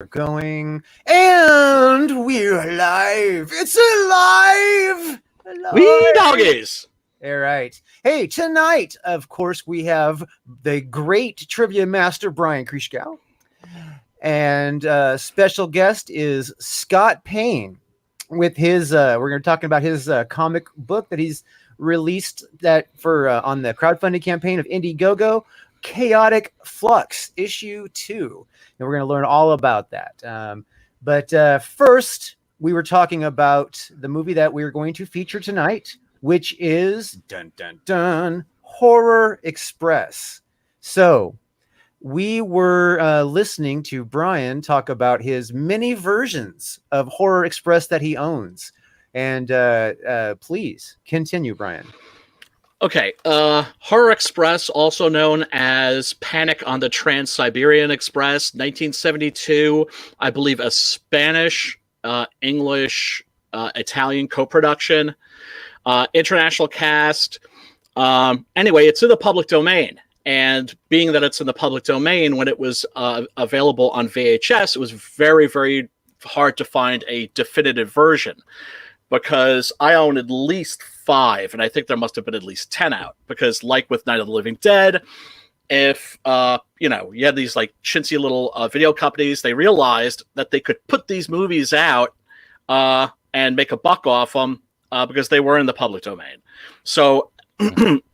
We're going, and we're alive. It's alive. We doggies. All right. Hey, tonight, of course, we have the great trivia master Brian Krischkow, and special guest is Scott Payne with his. We're going to be talking about his comic book that he's released that for on the crowdfunding campaign of Indiegogo, Chaotic Flux issue 2. And we're going to learn all about that. But first, we were talking about the movie that we're going to feature tonight, which is dun dun dun Horror Express. So we were listening to Brian talk about his many versions of Horror Express that he owns. And please continue, Brian. Okay, Horror Express, also known as Panic on the Trans-Siberian Express, 1972, I believe a Spanish, English, Italian co-production, international cast. Anyway, it's in the public domain. And being that it's in the public domain, when it was available on VHS, it was very, very hard to find a definitive version. Because I own at least 5, and I think there must have been at least 10 out. Because, like with Night of the Living Dead, if you had these like chintzy little video companies, they realized that they could put these movies out and make a buck off them because they were in the public domain. So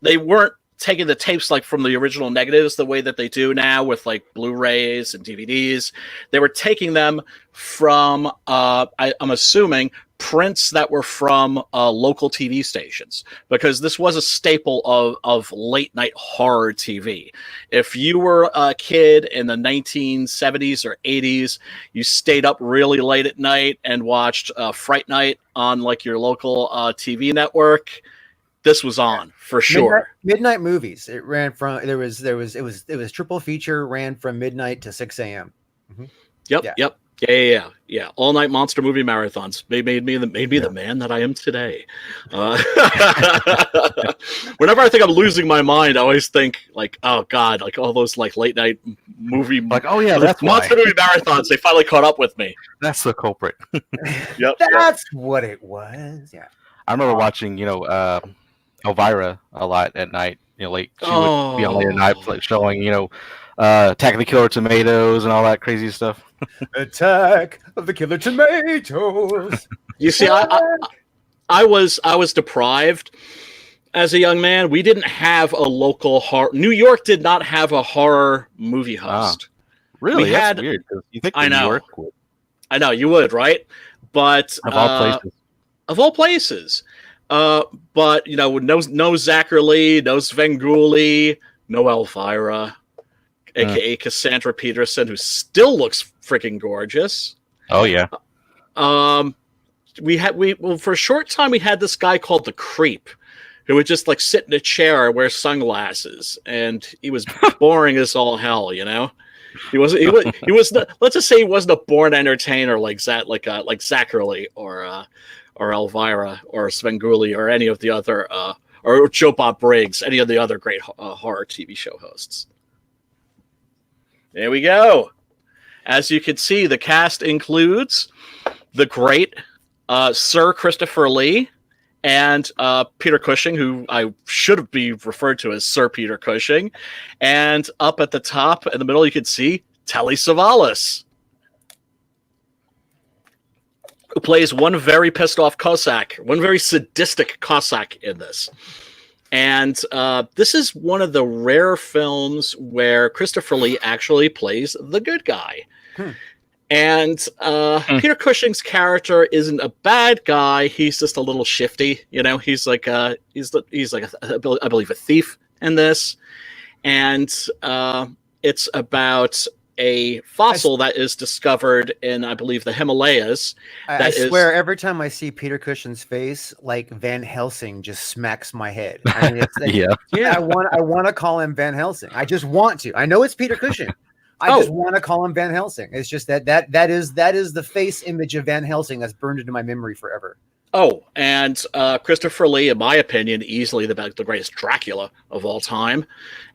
they weren't taking the tapes like from the original negatives the way that they do now with like Blu-rays and DVDs. They were taking them from I'm assuming prints that were from local TV stations, because this was a staple of late night horror TV. If you were a kid in the 1970s or 80s, you stayed up really late at night and watched Fright Night on like your local TV network. This was on for sure. Midnight movies. It ran from it was triple feature, ran from midnight to 6 a.m. Mm-hmm. Yep. Yeah. All night monster movie marathons. They made me the man that I am today. Whenever I think I'm losing my mind, I always think like, oh God, like all those like late night movie, like, oh yeah, that's monster movie marathons. They finally caught up with me. That's the culprit. Yep. That's what it was. Yeah. I remember watching, Elvira a lot at night. Late. She would be on late at night, like showing, Attack of the Killer Tomatoes and all that crazy stuff. Attack of the Killer Tomatoes. You see, I was deprived as a young man. We didn't have a local horror. New York did not have a horror movie host. Really? That's weird. You think New York would. I know you would, right? But of all places. Of all places. But no Zachary, no Svengoolie, no Elvira, aka Cassandra Peterson, who still looks freaking gorgeous. Oh yeah. For a short time we had this guy called the Creep, who would just like sit in a chair and wear sunglasses, and he was boring as all hell. He wasn't. He was. Let's just say he wasn't a born entertainer like Zachary or Elvira or Svengoolie or any of the other or Joe Bob Briggs, any of the other great horror TV show hosts. There we go. As you can see, the cast includes the great Sir Christopher Lee and Peter Cushing, who I should be referred to as Sir Peter Cushing. And up at the top, in the middle, you can see Telly Savalas, who plays one very pissed off Cossack, one very sadistic Cossack in this. And this is one of the rare films where Christopher Lee actually plays the good guy. And Peter Cushing's character isn't a bad guy. He's just a little shifty. He's like I believe a thief in this. And it's about a fossil that is discovered in, I believe, the Himalayas. I swear, every time I see Peter Cushing's face, like Van Helsing just smacks my head. I mean, I want to call him Van Helsing. I just want to. I know it's Peter Cushing. I just want to call him Van Helsing. It's just that is the face image of Van Helsing that's burned into my memory forever. Oh, and Christopher Lee, in my opinion, easily the greatest Dracula of all time.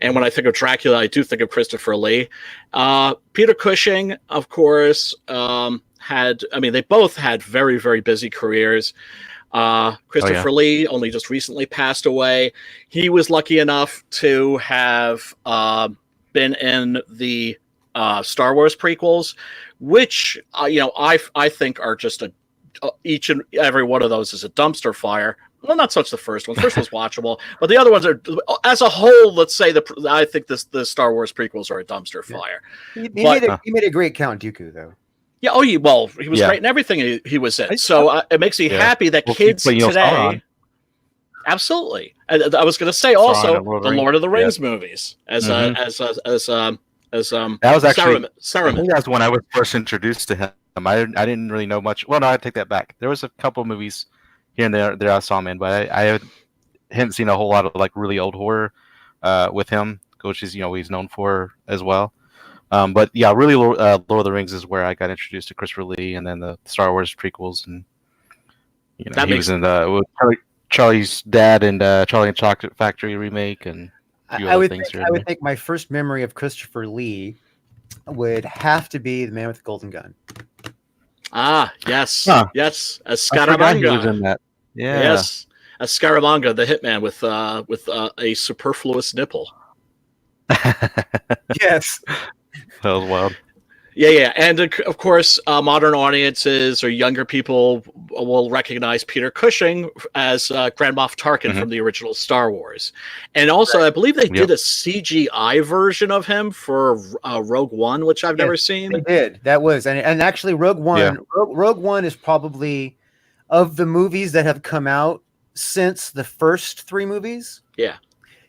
And when I think of Dracula, I do think of Christopher Lee. Peter Cushing, of course, they both had very, very busy careers. Christopher Lee only just recently passed away. He was lucky enough to have been in the Star Wars prequels, which I think are just each and every one of those is a dumpster fire. Well, not such the first one. The first was watchable, but the other ones are, as a whole, let's say I think the Star Wars prequels are a dumpster fire. He made a great Count Dooku, though. Yeah. Oh, he was great in everything he was in. So it makes me happy that kids today. Absolutely. I was going to say also the Lord of the Rings movies as that was actually Saruman. I think that's when I was first introduced to him. I didn't really know much. Well, no, I take that back. There was a couple of movies here and there I saw him in, but I hadn't seen a whole lot of like really old horror with him, which is he's known for as well. But yeah, really, Lord of the Rings is where I got introduced to Christopher Lee, and then the Star Wars prequels, and he was in the Charlie's Dad and Charlie and Chocolate Factory remake, and I would think my first memory of Christopher Lee would have to be The Man with the Golden Gun. Ah, yes, yes, as Scaramanga was in that. Yeah, yes, as Scaramanga, the hitman with a superfluous nipple. Yes, that was wild. Yeah, and of course, modern audiences or younger people will recognize Peter Cushing as Grand Moff Tarkin from the original Star Wars, and also I believe they did a CGI version of him for Rogue One, which I've never seen. They did. That was and actually Rogue One. Yeah. Rogue One is probably of the movies that have come out since the first three movies. Yeah.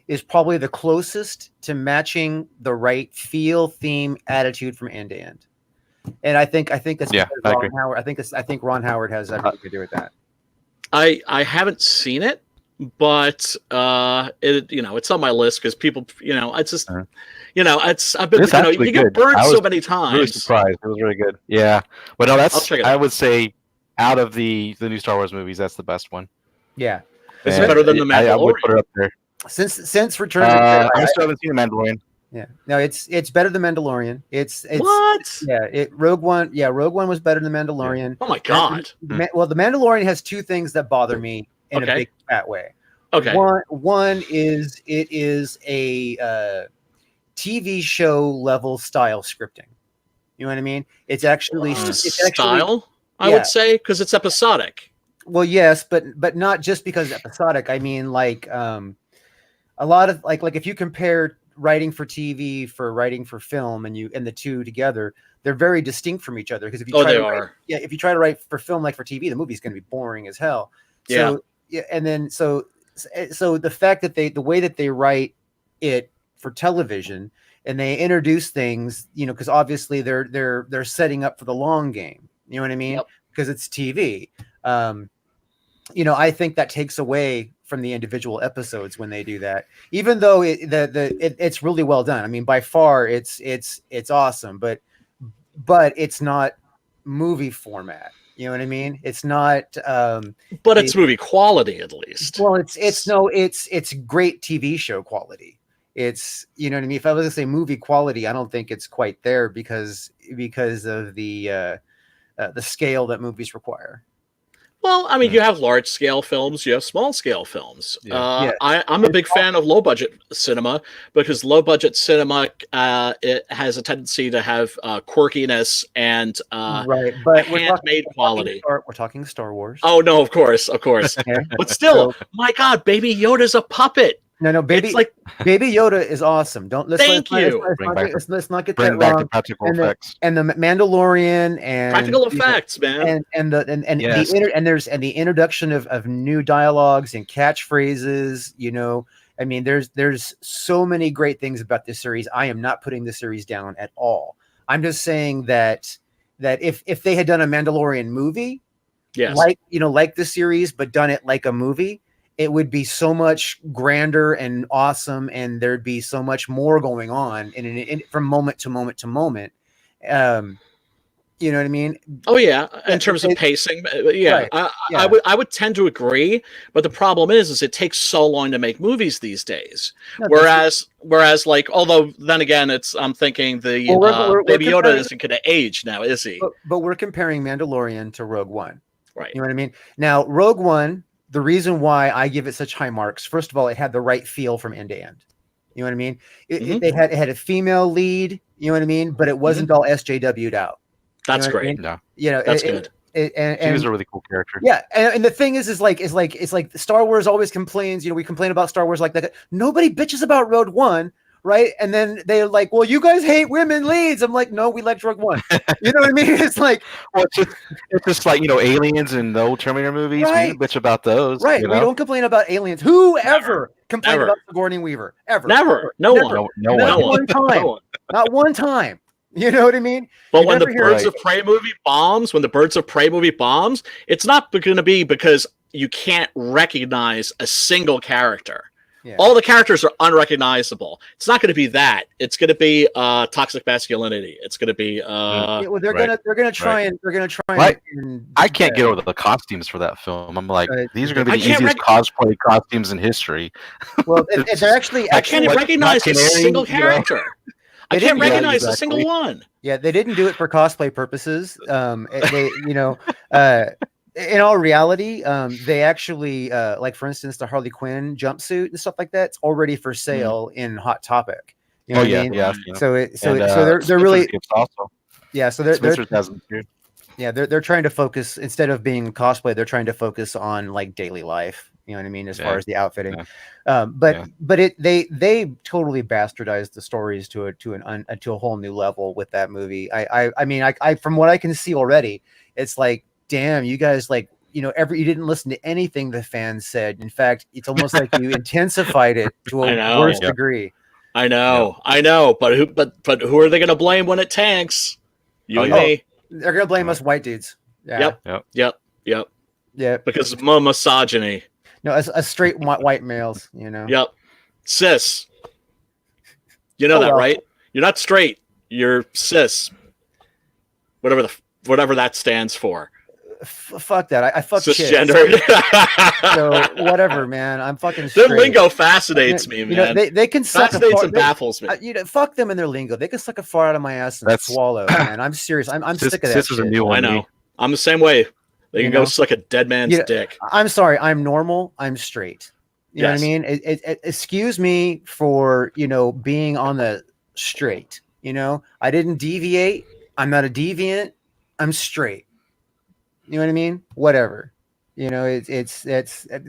Is probably the closest to matching the right feel, theme, attitude from end to end, and I think that's Ron Howard. I think Ron Howard has everything to do with that. I haven't seen it, but it's on my list because people it's just I've been you get burned so many times. Really surprised. It was really good. Yeah, but no, that's I would say out of the new Star Wars movies, that's the best one. Yeah, it's better than the Mandalorian. I would put it up there. Since Return of the Jedi, I still haven't seen the Mandalorian. Yeah, no, it's better than Mandalorian. It's what? Rogue One. Yeah, Rogue One was better than Mandalorian. Yeah. Oh my god! Well, the Mandalorian has two things that bother me in a big fat way. Okay. One is it is a TV show level style scripting. You know what I mean? It's actually style. I would say because it's episodic. Well, yes, but not just because it's episodic. I mean, like a lot of like if you compare writing for TV for writing for film and the two together, they're very distinct from each other. Because if you try to write for film like for TV, the movie's going to be boring as hell. So the fact that the way that they write it for television and they introduce things, because obviously they're setting up for the long game. You know what I mean? Because it's TV. I think that takes away from the individual episodes when they do that, even though it's really well done. I mean, by far it's awesome, but it's not movie format. You know what I mean? It's not, but it's movie quality at least. Well, it's great TV show quality. It's, you know what I mean? If I was to say movie quality, I don't think it's quite there because of the scale that movies require. Well, I mean, you have large-scale films, you have small-scale films. I'm a big fan of low-budget cinema because low-budget cinema it has a tendency to have quirkiness and handmade quality. We're talking Star Wars. Oh no, of course, but still, my God, Baby Yoda's a puppet. No, Baby Yoda is awesome. Let's not get that wrong. To practical effects. And the Mandalorian and practical effects, man. And the introduction of new dialogues and catchphrases. I mean, there's so many great things about this series. I am not putting the series down at all. I'm just saying that if they had done a Mandalorian movie, like the series, but done it like a movie, it would be so much grander and awesome, and there'd be so much more going on from moment to moment to moment. You know what I mean? Oh yeah, in terms of pacing, yeah, Right. I would tend to agree. But the problem is it takes so long to make movies these days. No, Whereas, like, although then again, I'm thinking the we're Baby Yoda comparing- isn't going to age now, is he? but we're comparing Mandalorian to Rogue One. Right. You know what I mean? Now, Rogue One, the reason why I give it such high marks, first of all, it had the right feel from end to end. You know what I mean? It had a female lead. You know what I mean? But it wasn't all SJW'd out. That's you know great. I mean? No, You know, that's good. And she was a really cool character. Yeah, and the thing is like Star Wars always complains. You know, we complain about Star Wars like that. Nobody bitches about Rogue One, right? And then they're like, "Well, you guys hate women leads." I'm like, "No, we liked Rogue One." You know what I mean? It's like, well, it's just like, you know, Aliens and the old Terminator movies. Right. We bitch about those. right? You We know? don't complain about aliens. Who ever complained Never. about Sigourney Weaver? Ever? Never. No Never. one. No Not one. one time. No one. Not one time. You know what I mean? But You when the never hear Birds it. of Prey movie bombs, it's not going to be because you can't recognize a single character. Yeah. All the characters are unrecognizable. It's not going to be that. It's going to be toxic masculinity. It's going to be Yeah, well, they're right. gonna try Right. and they're gonna try Right. and I can't get over the costumes for that film. I'm like, these are going to I be the can't easiest cosplay costumes in history. well, they're actually I can't even like recognize a Canary, single you know? character. I They can't didn't- recognize a exactly. single one. Yeah, they didn't do it for cosplay purposes. They, you know, in all reality, they actually, like for instance, the Harley Quinn jumpsuit and stuff like that, it's already for sale in Hot Topic. You know Oh what I yeah, mean? yeah. So And, they're really Spencer's also. so they're Spencer's has them too. they're trying to focus, instead of being cosplay, they're trying to focus on like daily life. You know what I mean, as far Yeah. as the outfitting. Yeah. But they totally bastardized the stories to a whole new level with that movie. I mean, from what I can see already, it's like, damn, you guys, like, you know, you didn't listen to anything the fans said. In fact, it's almost like you intensified it to I a know. worse Yep. degree. I know. But who are they going to blame when it tanks? You and yeah. me. They're gonna blame us white dudes. Yeah. Yep. Yeah. Because of misogyny. No, as straight white males, you know. Yep. Cis. You know that, well. right? You're not straight. You're cis. Whatever that stands for. Fuck that. I fuck chicks. Cisgendered. So whatever, man. I'm fucking Their straight. lingo fascinates me, You man. know, they can suck a Fascinates fart. and baffles me. You know, fuck them and their lingo. They can suck a fart out of my ass and swallow, man. I'm serious. I'm sick of that Cis is a shit. new one. I know. to me. I'm the same way. They You can know? go suck a dead man's You know, dick. I'm sorry. I'm normal. I'm straight. You know what I Yes. mean? Excuse me for, you know, being on the straight. You know, I didn't deviate. I'm not a deviant. I'm straight. You know what I mean? Whatever. You know, it's a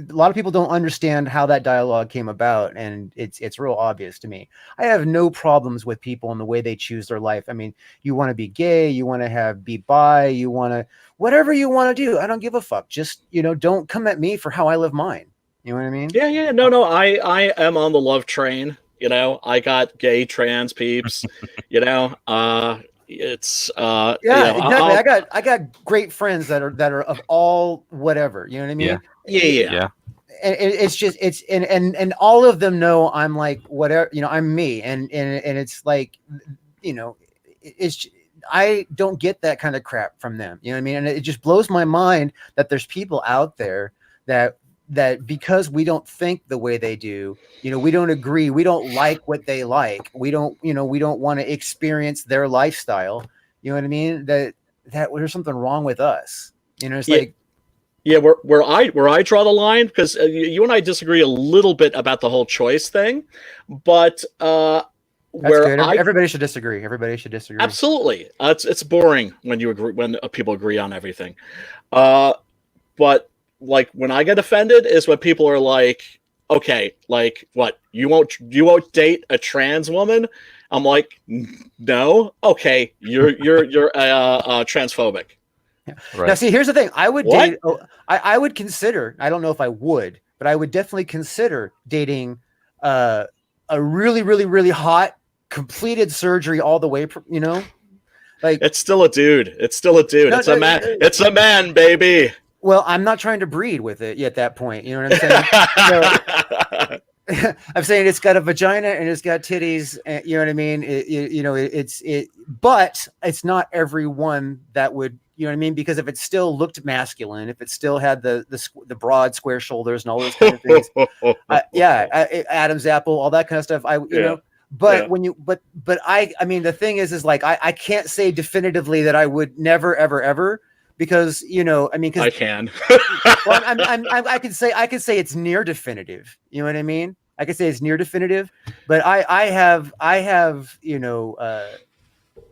lot of people don't understand how that dialogue came about, and it's real obvious to me. I have no problems with people and the way they choose their life. I mean, you want to be gay, you want to be bi, you want to whatever you want to do. I don't give a fuck. Just, you know, don't come at me for how I live mine. You know what I mean? Yeah. No. I am on the love train. You know, I got gay trans peeps. You know, it's Yeah, you know, exactly. I got great friends that are of all whatever. You know what I mean? Yeah. And it's just and all of them know I'm like whatever, you know, I'm me, and it's like, you know, I don't get that kind of crap from them. You know what I mean? And it just blows my mind that there's people out there that because we don't think the way they do, you know, we don't agree, we don't like what they like, we don't want to experience their lifestyle. You know what I mean? That there's something wrong with us. You know, it's like. Yeah, where I draw the line, because you and I disagree a little bit about the whole choice thing, but Everybody should disagree. Everybody should disagree. Absolutely, it's boring when you agree, when people agree on everything. But like when I get offended is when people are like, okay, like what, you won't date a trans woman? I'm like, no, okay, you're transphobic. Right. Now, see, here's the thing. I would What? date. I would consider. I don't know if I would, but I would definitely consider dating a really, really, really hot, completed surgery all the way. You know, like It's still a dude. It's a man. It's a man, baby. Well, I'm not trying to breed with it at that point. You know what I'm saying? I'm saying it's got a vagina and it's got titties. And, you know what I mean? But it's not everyone that would, you know what I mean? Because if it still looked masculine, if it still had the broad square shoulders and all those kind of things, Adam's apple, all that kind of stuff. But when you, but I mean, the thing is like, I can't say definitively that I would never, ever, ever, because, you know, I mean, because I can. well, I could say it's near definitive. You know what I mean? I could say it's near definitive, but I have, you know,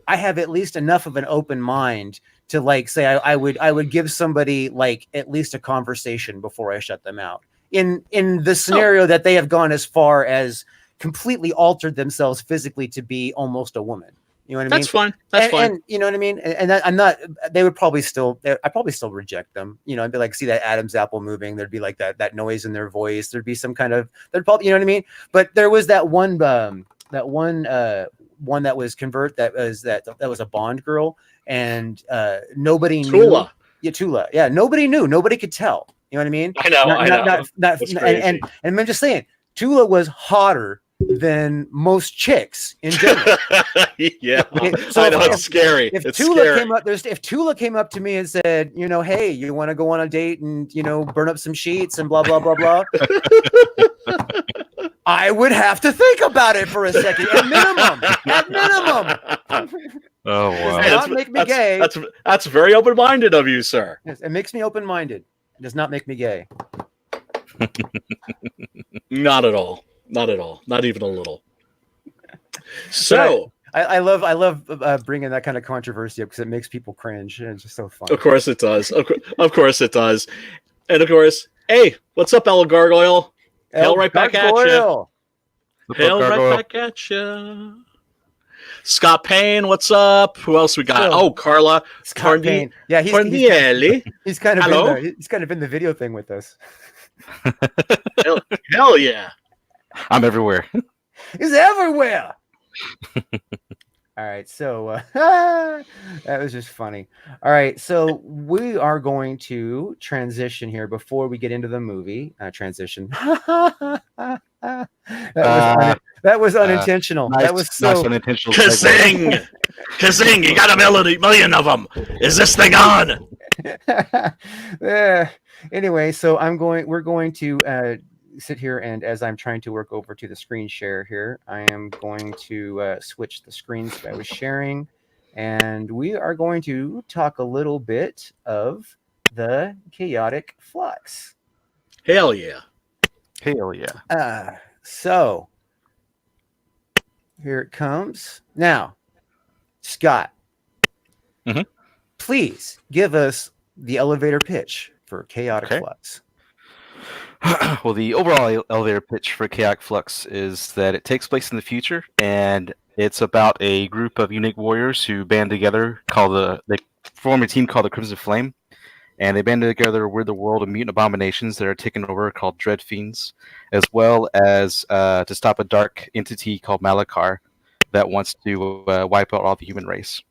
I have at least enough of an open mind to like say I would give somebody like at least a conversation before I shut them out. In the scenario that they have gone as far as completely altered themselves physically to be almost a woman. You know what I mean? That's fine. That's fine. And you know what I mean? And I'm not, they would probably still, I probably still reject them. You know, I'd be like, see that Adam's apple moving. There'd be like that noise in their voice. There'd be some kind of, there'd probably, you know what I mean? But there was that one that was that was a Bond girl, and nobody knew. Tula. Yeah, Tula. Yeah, nobody knew. Nobody could tell. You know what I mean? I know. And I'm just saying, Tula was hotter than most chicks in general. Yeah. So I know, it's scary. If it's Tula scary. came up, if Tula came up to me and said, you know, hey, you want to go on a date and, you know, burn up some sheets and blah blah blah blah, I would have to think about it for a second, at minimum. At minimum. Oh wow! Does not make me gay. That's very open-minded of you, sir. Yes, it makes me open-minded. It does not make me gay. Not at all. Not at all. Not even a little. So I love bringing that kind of controversy up because it makes people cringe and it's just so fun. of course it does. Of course it does. And of course, hey, what's up, El Gargoyle? Hail right back at you. Hail right back at you. Scott Payne, what's up? Who else we got? Oh, Carla. Scott Payne. Yeah, he's kind of in the video thing with us. Hell yeah. I'm everywhere. He's everywhere. All right, so that was just funny. All right, so we are going to transition here before we get into the movie. Transition. that was unintentional. Nice, that was so nice unintentional. Kazing! Kazing! You got a million of them. Is this thing on? Anyway, so we're going to sit here, and as I'm trying to work over to the screen share here, I am going to switch the screens that I was sharing, and we are going to talk a little bit of the chaotic flux. Hell yeah. Hell yeah. So here it comes. Now, Scott, please give us the elevator pitch for chaotic flux. Well, the overall elevator pitch for Chaotic Flux is that it takes place in the future, and it's about a group of unique warriors who band together. They form a team called the Crimson Flame, and they band together to rid the world of mutant abominations that are taken over, called Dread Fiends, as well as to stop a dark entity called Malakar that wants to wipe out all the human race.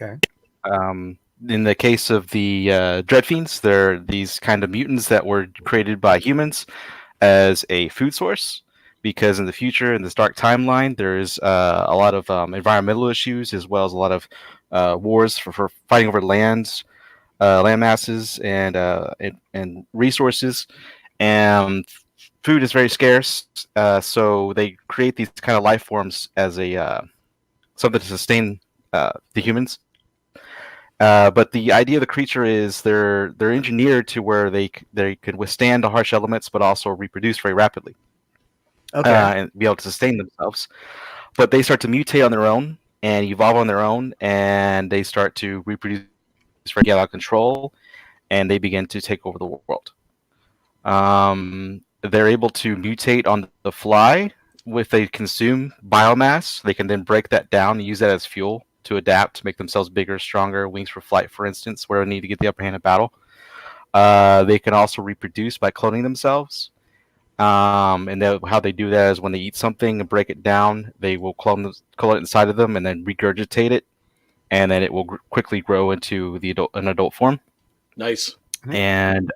Okay. In the case of the Dread Fiends, they're these kind of mutants that were created by humans as a food source, because in the future, in this dark timeline, there's a lot of environmental issues, as well as a lot of wars for fighting over land masses and resources, and food is very scarce. So they create these kind of life forms as a something to sustain the humans. But the idea of the creature is they're engineered to where they could withstand the harsh elements, but also reproduce very rapidly, and be able to sustain themselves. But they start to mutate on their own and evolve on their own, and they start to reproduce very out of control, and they begin to take over the world. They're able to mutate on the fly. If they consume biomass, they can then break that down and use that as fuel to adapt, to make themselves bigger, stronger, wings for flight, for instance, where they need to get the upper hand in battle. They can also reproduce by cloning themselves. And how they do that is when they eat something and break it down, they will clone it inside of them and then regurgitate it, and then it will quickly grow into an adult form. Nice. And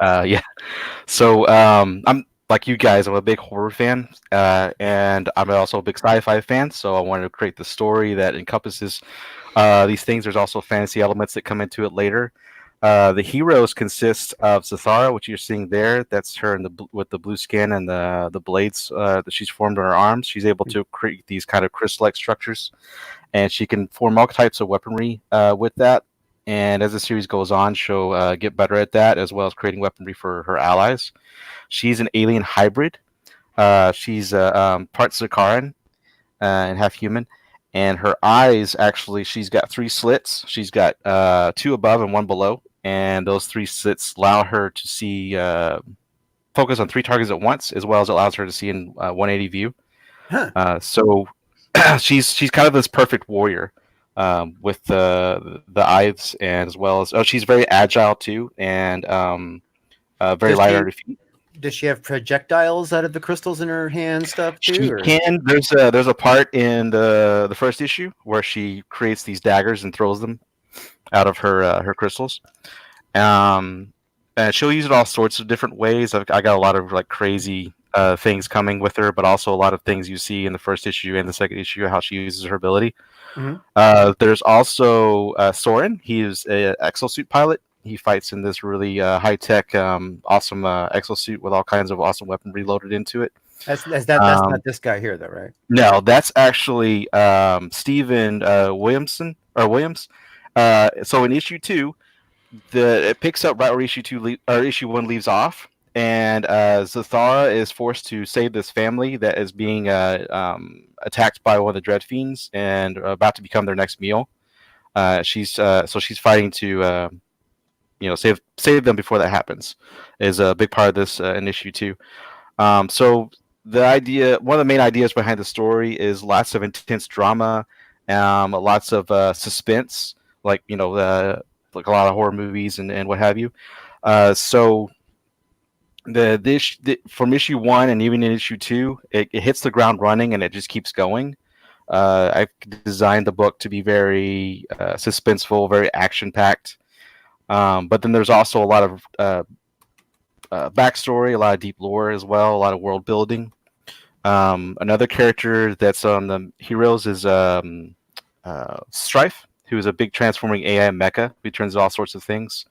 so I'm like you guys, I'm a big horror fan, and I'm also a big sci-fi fan. So I wanted to create the story that encompasses these things. There's also fantasy elements that come into it later. The heroes consist of Zathara, which you're seeing there. That's her in with the blue skin and the blades that she's formed on her arms. She's able to create these kind of crystal-like structures, and she can form all types of weaponry with that. And as the series goes on, she'll get better at that, as well as creating weaponry for her allies. She's an alien hybrid. She's part Sakaran and half human. And her eyes, actually, she's got 3 slits. She's got 2 above and 1 below. And those 3 slits allow her to see, focus on 3 targets at once, as well as allows her to see in 180 view. Huh. So she's kind of this perfect warrior with the eyes, and as well as she's very agile too, and very light on her feet. Does she have projectiles out of the crystals in her hand stuff too? She can. There's a part in the first issue where she creates these daggers and throws them out of her crystals. And she'll use it all sorts of different ways. I got a lot of like crazy things coming with her, but also a lot of things you see in the first issue and the second issue, how she uses her ability. Mm-hmm. There's also Soren. He's an exosuit pilot. He fights in this really high-tech, awesome exosuit with all kinds of awesome weaponry loaded into it. That's not this guy here, though, right? No, that's actually Stephen Williams. So in issue 2, it picks up right where issue 1 leaves off, and Zathara is forced to save this family that is being attacked by one of the Dread Fiends and about to become their next meal. She's fighting to save them before that happens. Is a big part of this in issue 2. So one of the main ideas behind the story is lots of intense drama, lots of suspense, like a lot of horror movies and what have you. So from issue 1 and even in issue 2, it hits the ground running and it just keeps going. I've designed the book to be very suspenseful, very action-packed. But then there's also a lot of backstory, a lot of deep lore as well, a lot of world building. Another character that's on the heroes is Strife, who is a big transforming AI mecha who turns all sorts of things.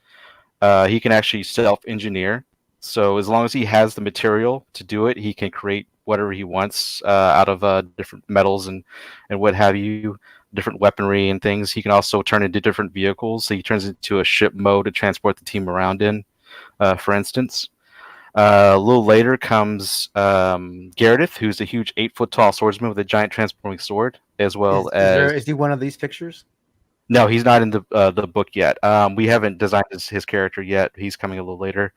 He can actually self-engineer. So as long as he has the material to do it, he can create whatever he wants out of different metals and what have you, different weaponry and things. He can also turn into different vehicles. So he turns into a ship mode to transport the team around in, for instance. A little later comes Gareth, who's a huge 8-foot-tall swordsman with a giant transforming sword, as well as... Is he one of these pictures? No, he's not in the book yet. We haven't designed his character yet. He's coming a little later.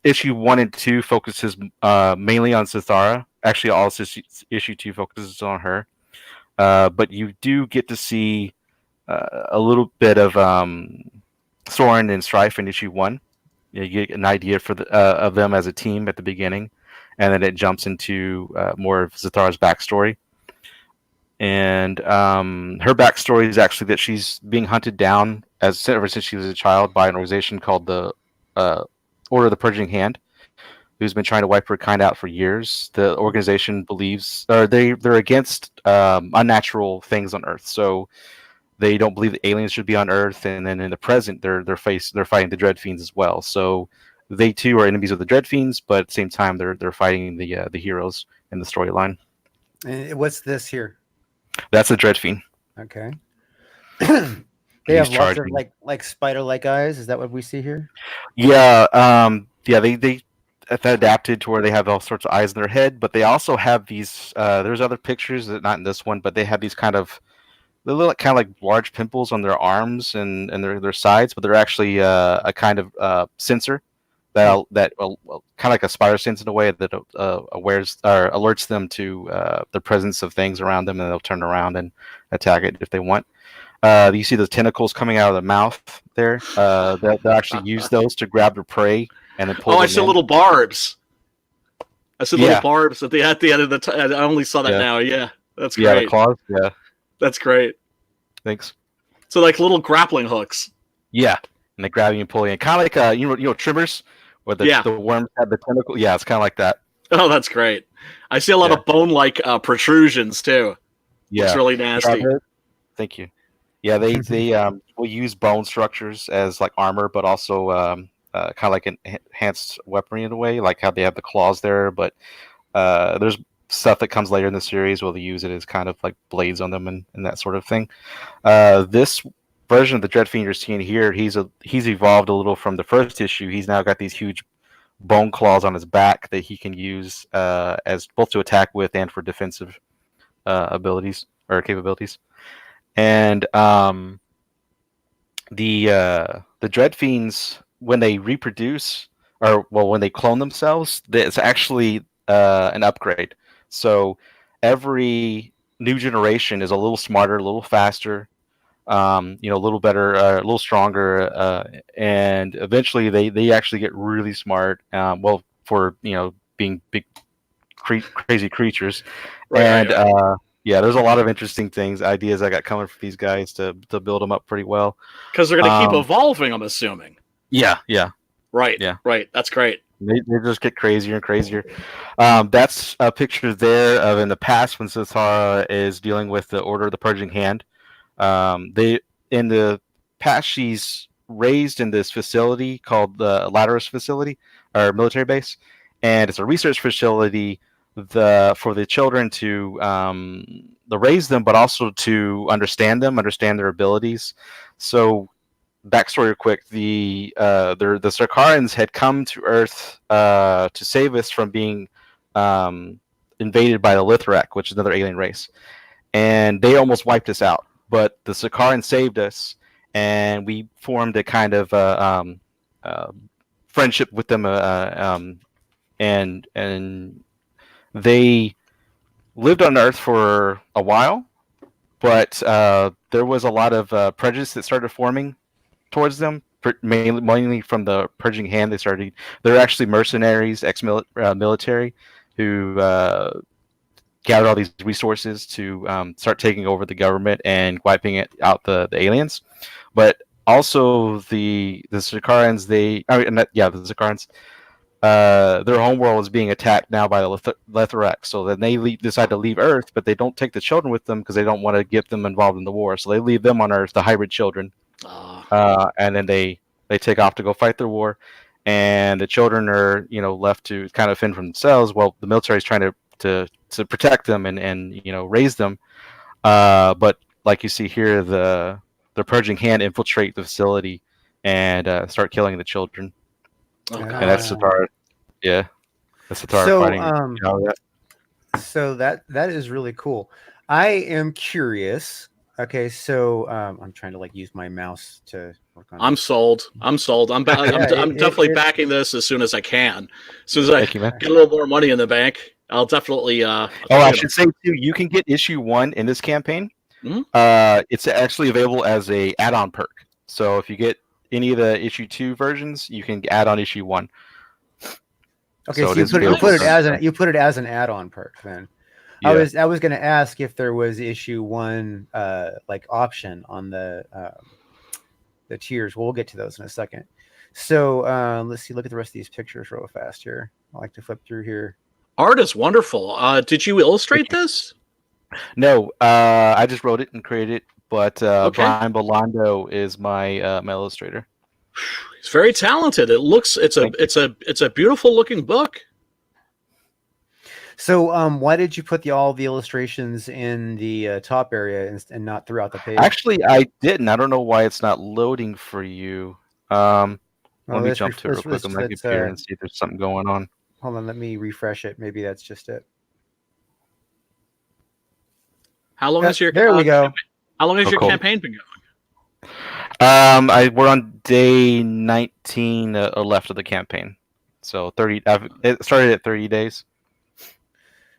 Issue 1 and 2 focuses mainly on Zathara. Actually, all issue 2 focuses on her. But you do get to see a little bit of Soren and Strife in issue 1. You get an idea of them as a team at the beginning, and then it jumps into more of Zathara's backstory. And her backstory is actually that she's being hunted down ever since she was a child by an organization called the Order of the Purging Hand, who's been trying to wipe her kind out for years. The organization believes, or they're against unnatural things on Earth. So they don't believe that aliens should be on Earth. And then in the present, they're fighting the Dread Fiends as well. So they too are enemies of the Dread Fiends, but at the same time, they're fighting the heroes in the storyline. And what's this here? That's the Dread Fiend. Okay. They have lots of like spider-like eyes. Is that what we see here? Yeah. They adapted to where they have all sorts of eyes in their head, but they also have these. There's other pictures that not in this one, but they have these kind of like large pimples on their arms and their sides, but they're actually a kind of sensor that kind of like a spider sense in a way that alerts them to the presence of things around them, and they'll turn around and attack it if they want. You see the tentacles coming out of the mouth there. They'll actually use those to grab their prey and then pull them I see little barbs. I see little barbs at the end of the. I only saw that now. Yeah, that's great. Yeah, the claws. Yeah, that's great. Thanks. So like little grappling hooks. Yeah, and they grab you and pull you in, kind of like trimmers where Yeah. the worms have the tentacle. Yeah, it's kind of like that. Oh, that's great. I see a lot of bone-like protrusions too. Yeah, Looks really nasty. Thank you. Yeah, they will use bone structures as like armor, but also kind of like an enhanced weaponry in a way, like how they have the claws there. But there's stuff that comes later in the series where they use it as kind of like blades on them and that sort of thing. This version of the Dreadfiend you're seeing here, he's evolved a little from the first issue. He's now got these huge bone claws on his back that he can use as both to attack with and for defensive abilities or capabilities. And the Dreadfiends, when they reproduce, or well, when they clone themselves, it's actually an upgrade. So every new generation is a little smarter, a little faster, a little better, a little stronger, and eventually they actually get really smart. For being big, crazy creatures, Right. yeah, there's a lot of interesting ideas I got coming for these guys to build them up pretty well. Because they're going to keep evolving, I'm assuming. Yeah. Right. Yeah. Right. That's great. They just get crazier and crazier. That's a picture there of in the past when Zatara is dealing with the Order of the Purging Hand. In the past, she's raised in this facility called the Latterus facility, or military base, and it's a research facility for the children to raise them, but also to understand their abilities. So, backstory quick: the Sarkarans had come to Earth to save us from being invaded by the Lithrak, which is another alien race, and they almost wiped us out. But the Sakarans saved us, and we formed a kind of friendship with them, and they lived on Earth for a while, but there was a lot of prejudice that started forming towards them, mainly from the Purging Hand. They're actually mercenaries, ex-military, who gathered all these resources to start taking over the government and wiping out the aliens. But also the Sakarans, the Sakarans, their homeworld is being attacked now by the Lithrak. So then they decide to leave Earth, but they don't take the children with them because they don't want to get them involved in the war. So they leave them on Earth, the hybrid children, and then they take off to go fight their war. And the children are left to kind of fend for themselves. Well, the military is trying to protect them and raise them. But like you see here, the Purging Hand infiltrate the facility and start killing the children. Oh, and that's Zatara. Yeah, that's Zatara fighting. So that is really cool. I am curious. Okay, so I'm trying to use my mouse to work on. I'm sold. I'm definitely backing this as soon as I can. As soon as I get a little more money in the bank, I'll definitely. I should say too, you can get issue 1 in this campaign. Mm-hmm. It's actually available as a add-on perk. So if you get any of the issue 2 versions, you can add on issue 1. Okay, so you put it as an add-on perk then. Yeah. I was going to ask if there was issue 1 option on the tiers. We'll get to those in a second. So let's see. Look at the rest of these pictures real fast here. I like to flip through here. Art is wonderful. Did you illustrate this? No, I just wrote it and created it. But Brian Bolando is my my illustrator. He's very talented. It's a beautiful looking book. So, why did you put all the illustrations in the top area and not throughout the page? Actually, I didn't. I don't know why it's not loading for you. Let me jump to it real quick on my computer and see if there's something going on. Hold on, let me refresh it. Maybe that's just it. How long is your? There we go. How long has your campaign been going? We're on day 19 left of the campaign, so 30. It started at 30 days.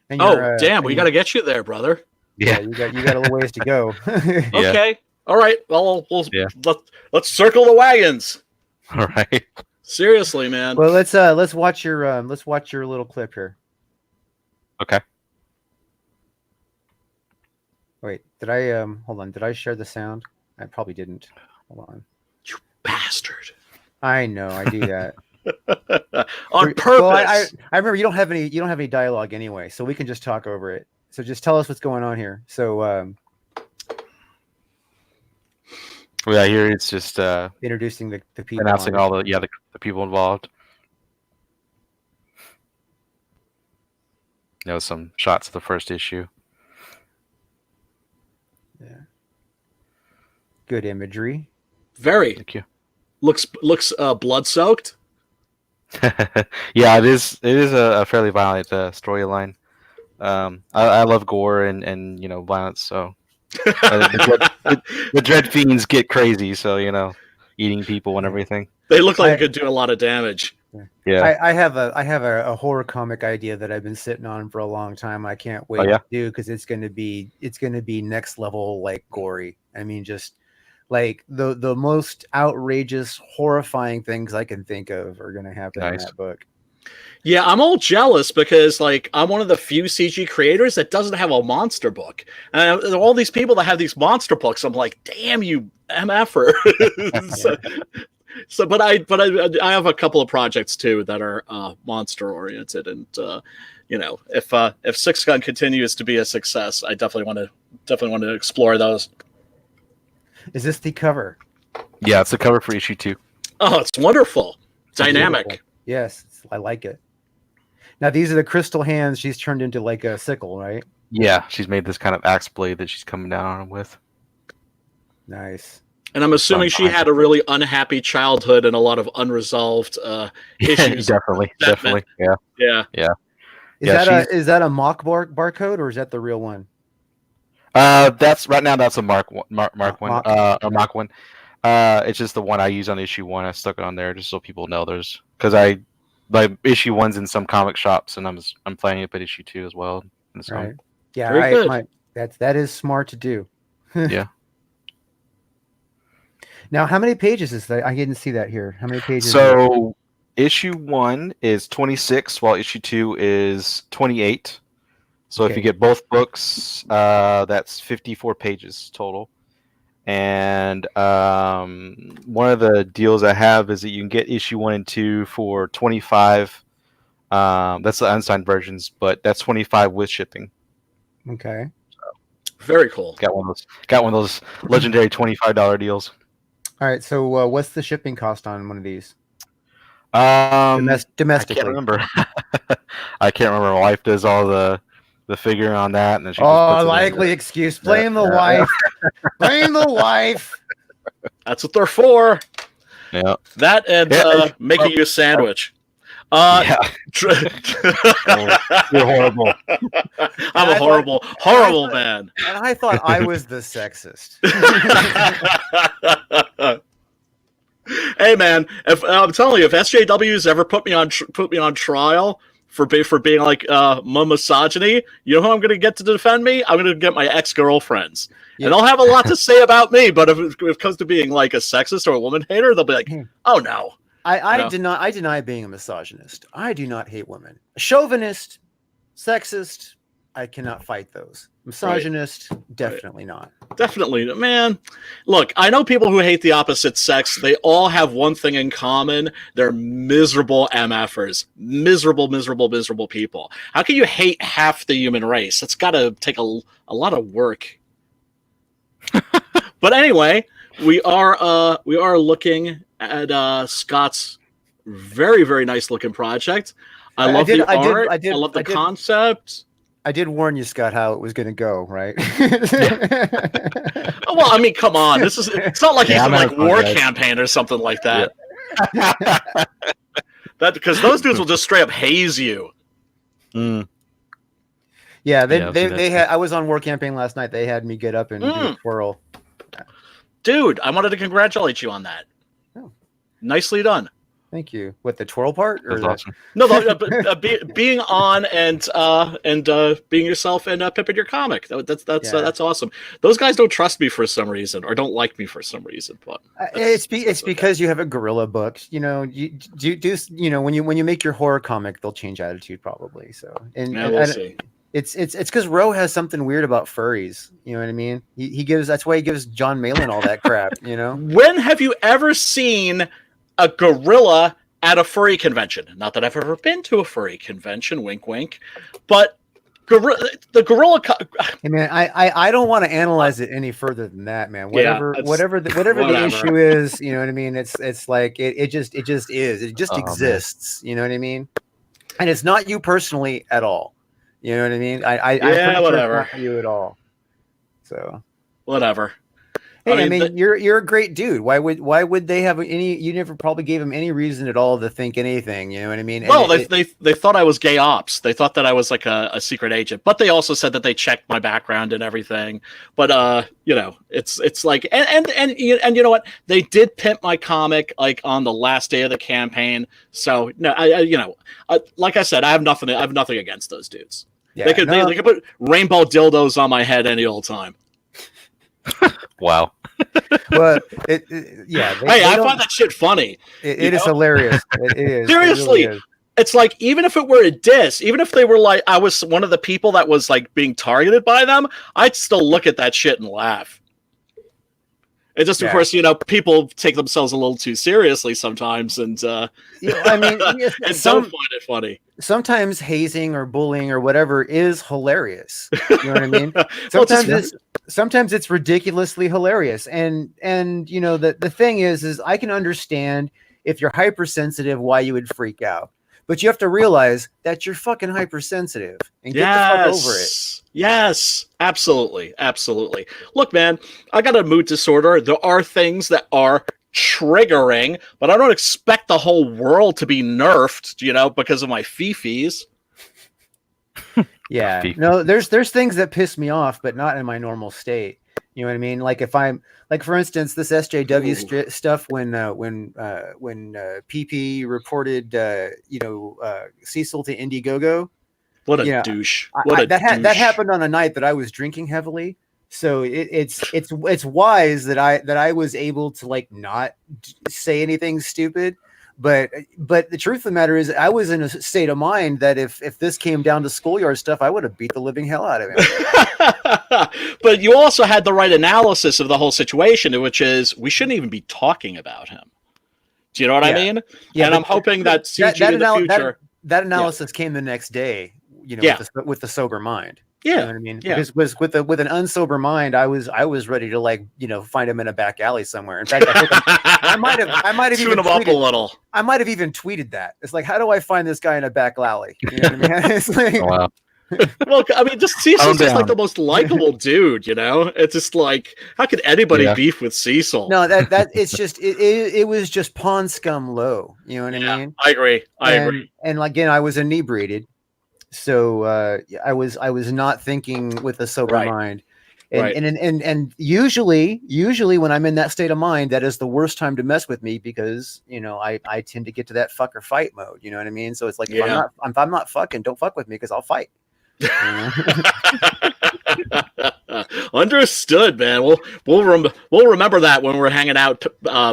Damn! We got to get you there, brother. Yeah, you got a little ways to go. Okay, all right. Well, let's circle the wagons. All right. Seriously, man. Well, let's watch your little clip here. Okay. Wait, did I hold on? Did I share the sound? I probably didn't. Hold on. You bastard. I know, I do that. On purpose. Well, I remember you don't have any dialogue anyway, so we can just talk over it. So just tell us what's going on here. So yeah, here it's just introducing the people, announcing all the people involved. Some shots of the first issue. Yeah. Good imagery. Very. Thank you. Looks blood soaked. Yeah, it is a fairly violent storyline. I love gore and violence, so the dread fiends get crazy, so eating people and everything. They look like they could do a lot of damage. Yeah, I have a horror comic idea that I've been sitting on for a long time. I can't wait to do because it's gonna be next level, like gory. I mean, just like the most outrageous, horrifying things I can think of are gonna happen in that book. Yeah, I'm all jealous because I'm one of the few CG creators that doesn't have a monster book. And all these people that have these monster books, I'm like, damn you, MFer. But I have a couple of projects too that are monster oriented, and if Six Gun continues to be a success, I definitely want to explore those. Is this the cover? Yeah, it's the cover for issue 2. Oh, it's wonderful, dynamic. Beautiful. Yes, I like it. Now these are the crystal hands she's turned into like a sickle, right? Yeah, she's made this kind of axe blade that she's coming down on with. Nice. And I'm assuming she had a really unhappy childhood and a lot of unresolved issues. Definitely. Yeah. Is that a mock barcode or is that the real one? That's a mark one. It's just the one I use on issue 1. I stuck it on there just so people know because issue 1's in some comic shops and I'm planning to put issue 2 as well. Right. Yeah, that is smart to do. Yeah. Now, how many pages is that? I didn't see that here. How many pages? So, issue 1 is 26, while issue 2 is 28. So, if you get both books, that's 54 pages total. And one of the deals I have is that you can get issue 1 and 2 for 25. That's the unsigned versions, but that's 25 with shipping. Okay. Very cool. Got one of those legendary $25 deals. All right, so what's the shipping cost on one of these? Domestically. I can't remember. My wife does all the figuring on that, and then she likely excuse. Blame the wife. Blame the wife. That's what they're for. Yeah. That and making you a sandwich. You're horrible. I'm a horrible man. And I thought I was the sexist. Hey man, if I'm telling you, if SJWs ever put me on trial for being like misogyny, you know who I'm going to get to defend me? I'm going to get my ex-girlfriends. Yeah. And they'll have a lot to say about me, but if it comes to being like a sexist or a woman hater, they'll be like, oh no. I deny being a misogynist. I do not hate women. A chauvinist, sexist, I cannot fight those. Misogynist, definitely not. Definitely, man. Look, I know people who hate the opposite sex. They all have one thing in common. They're miserable MFers. Miserable people. How can you hate half the human race? That's got to take a lot of work. But anyway, we are looking at Scott's very, very nice looking project. I love the art. I love the concept. I did warn you, Scott, how it was going to go, right? Well, I mean, come on. It's not like he's in like war campaign or something like that. Yeah. Because those dudes will just straight up haze you. Mm. Yeah, they had. I was on war campaign last night. They had me get up and do a twirl. Dude, I wanted to congratulate you on that. Oh. Nicely done. Thank you. What, the twirl part? Or awesome. No, being on and being yourself and pimping your comic. That's awesome. Those guys don't trust me for some reason, or don't like me for some reason. But it's because you have a gorilla book. You know, you when you make your horror comic, they'll change attitude probably. So we'll see. It's because Roe has something weird about furries. You know what I mean? That's why he gives John Malin all that crap. You know. When have you ever seen a gorilla at a furry convention. Not that I've ever been to a furry convention, wink, wink, but the gorilla. Hey man, I don't want to analyze it any further than that, man. Whatever the issue is, you know what I mean. It's like it just is. It just exists. Man. You know what I mean. And it's not you personally at all. You know what I mean. I'm whatever. It's not you at all. So whatever. Hey, I mean, you're a great dude. Why would they have any? You never probably gave them any reason at all to think anything. You know what I mean? Well, they thought I was gay ops. They thought that I was like a secret agent. But they also said that they checked my background and everything. But you know, it's like and you know what? They did pimp my comic like on the last day of the campaign. So no, like I said, I have nothing against those dudes. Yeah, they could put rainbow dildos on my head any old time. Wow. But I find that shit funny. It is hilarious. It is. Seriously. It really is. It's like, even if it were a diss, even if they were like, I was one of the people that was like being targeted by them, I'd still look at that shit and laugh. It just, of course, you know, people take themselves a little too seriously sometimes, and I mean, and don't find it funny. Sometimes hazing or bullying or whatever is hilarious. You know what I mean? Sometimes it's ridiculously hilarious, and you know the thing is I can understand if you're hypersensitive why you would freak out, but you have to realize that you're fucking hypersensitive and get the fuck over it. Yes, absolutely. Absolutely. Look, man, I got a mood disorder. There are things that are triggering, but I don't expect the whole world to be nerfed, you know, because of my fifis. Yeah. No, there's things that piss me off, but not in my normal state. You know what I mean? Like if I'm like, for instance, this SJW stuff when PP reported, Cecil to Indiegogo. What a douche! That happened on a night that I was drinking heavily, so it's wise that I was able to like not say anything stupid, but the truth of the matter is I was in a state of mind that if this came down to schoolyard stuff, I would have beat the living hell out of him. But you also had the right analysis of the whole situation, which is we shouldn't even be talking about him. Do you know what I mean? Yeah, and I'm hoping that CG in the future. That analysis came the next day. You know, with the sober mind. Yeah, you know what I mean. Yeah. Because with an unsober mind, I was ready to like find him in a back alley somewhere. In fact, I think I might have even him up a little. I might have even tweeted that. It's like, how do I find this guy in a back alley? You know what I mean? It's like, oh, wow. Well, I mean, just Cecil's just like the most likable dude, you know. It's just like, how could anybody beef with Cecil? No, that it's just it was just pawn scum low. You know what I mean? I agree. I agree. And again, I was inebriated. So I was not thinking with a sober mind, and usually when I'm in that state of mind, that is the worst time to mess with me because I tend to get to that fuck or fight mode. You know what I mean? So it's like if I'm not fucking, don't fuck with me because I'll fight. Understood, man. We'll remember that when we're hanging out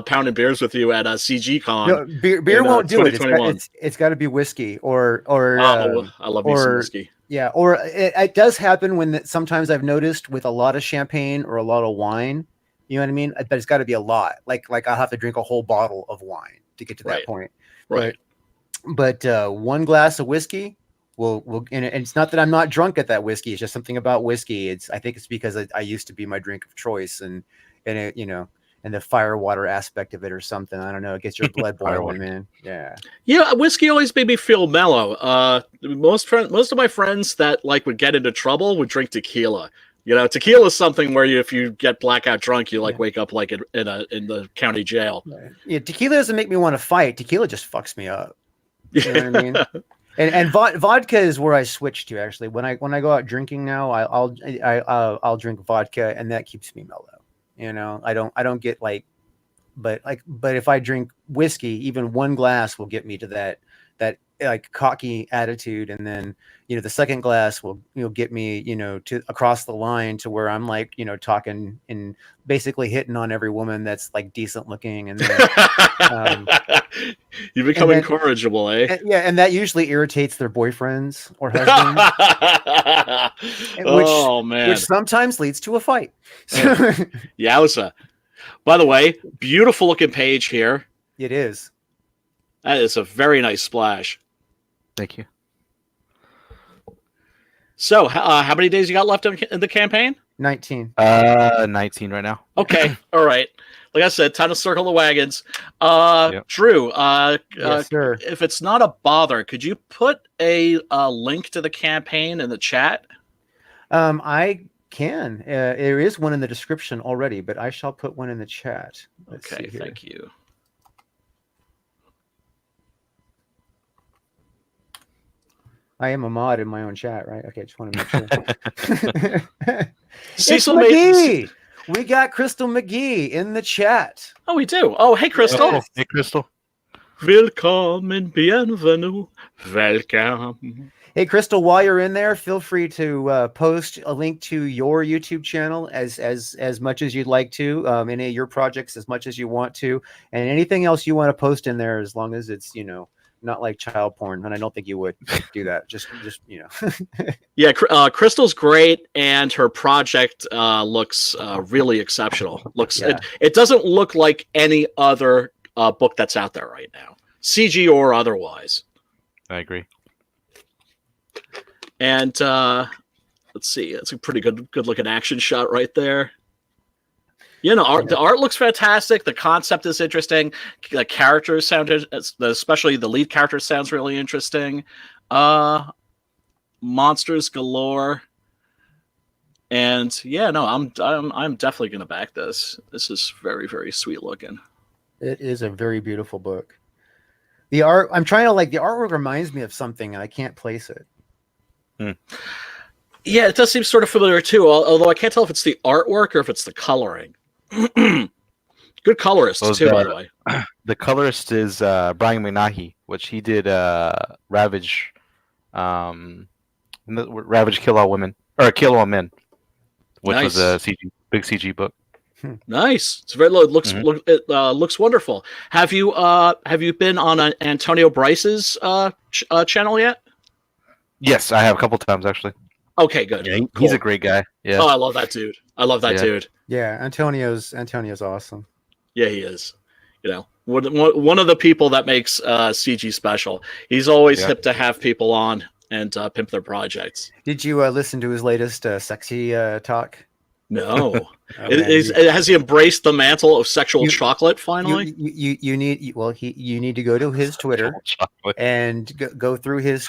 pounding beers with you at CG Con. No, beer won't do it. It's got to be whiskey or I love me some whiskey. Yeah, or it does happen when sometimes I've noticed with a lot of champagne or a lot of wine. You know what I mean? But it's got to be a lot. Like I'll have to drink a whole bottle of wine to get to that point. Right. But one glass of whiskey. We'll and it's not that I'm not drunk at that whiskey. It's just something about whiskey. I think it's because I used to be my drink of choice, and it, and the fire water aspect of it or something. I don't know. It gets your blood boiling, man. Yeah. Yeah, whiskey always made me feel mellow. Most of my friends that like would get into trouble would drink tequila. You know, tequila is something where if you get blackout drunk, you like wake up like in the county jail. Yeah, tequila doesn't make me want to fight. Tequila just fucks me up. You know what I mean? And vodka is where I switch to actually. When I go out drinking now, I'll drink vodka, and that keeps me mellow. You know, I don't get like, but if I drink whiskey, even one glass will get me to that like cocky attitude, and then the second glass will get me to across the line to where I'm like talking and basically hitting on every woman that's like decent looking, and then you become incorrigible, eh? And that usually irritates their boyfriends or husbands. Which sometimes leads to a fight. Yowza. By the way, beautiful looking page here. It is. That is a very nice splash. Thank you. So, how many days you got left in the campaign? 19. 19 right now. Okay, all right. Like I said, time to circle the wagons. Yep. Drew, Yes, sir. if it's not a bother, could you put a link to the campaign in the chat? I can. There is one in the description already, but I shall put one in the chat. Let's Okay, see here. thank you. I am a mod in my own chat, right? Okay, just want to make sure. Cecil it's made. McGee. We got Crystal McGee in the chat. Oh, we do. Oh, hey, Crystal. Yes. Hey, Crystal. Willkommen, bienvenue, welcome. Hey, Crystal, while you're in there, feel free to post a link to your YouTube channel as much as you'd like to, any of your projects as much as you want to, and anything else you want to post in there, as long as it's, not like child porn. And I don't think you would do that. Just Yeah, Crystal's great, and her project looks really exceptional. It doesn't look like any other book that's out there right now, CG or otherwise. I agree. And let's see, that's a pretty good looking action shot right there. The art looks fantastic. The concept is interesting. The characters sounded, especially the lead character, sounds really interesting. Monsters galore. And yeah, no, I'm definitely gonna back this. This is very, very sweet looking. It is a very beautiful book. The art, I'm trying to the artwork reminds me of something, and I can't place it. Yeah, it does seem sort of familiar too, although I can't tell if it's the artwork or if it's the coloring. Good colorist too, by the way. The colorist is Brian McNahee, which he did Ravage, Ravage Kill All Women or Kill All Men, which Nice. was a big CG book. Nice. It's very it looks wonderful. Have you been on Antonio Bryce's channel yet? Yes, I have a couple times actually. Okay, good. Yeah, Cool. He's a great guy. Yeah. Oh, I love that dude. Dude. Yeah, Antonio's awesome. Yeah, he is. One of the people that makes CG special. He's always hip to have people on and pimp their projects. Did you listen to his latest sexy talk? No. Has he embraced the mantle of sexual chocolate finally? You need to go to his Twitter and go through his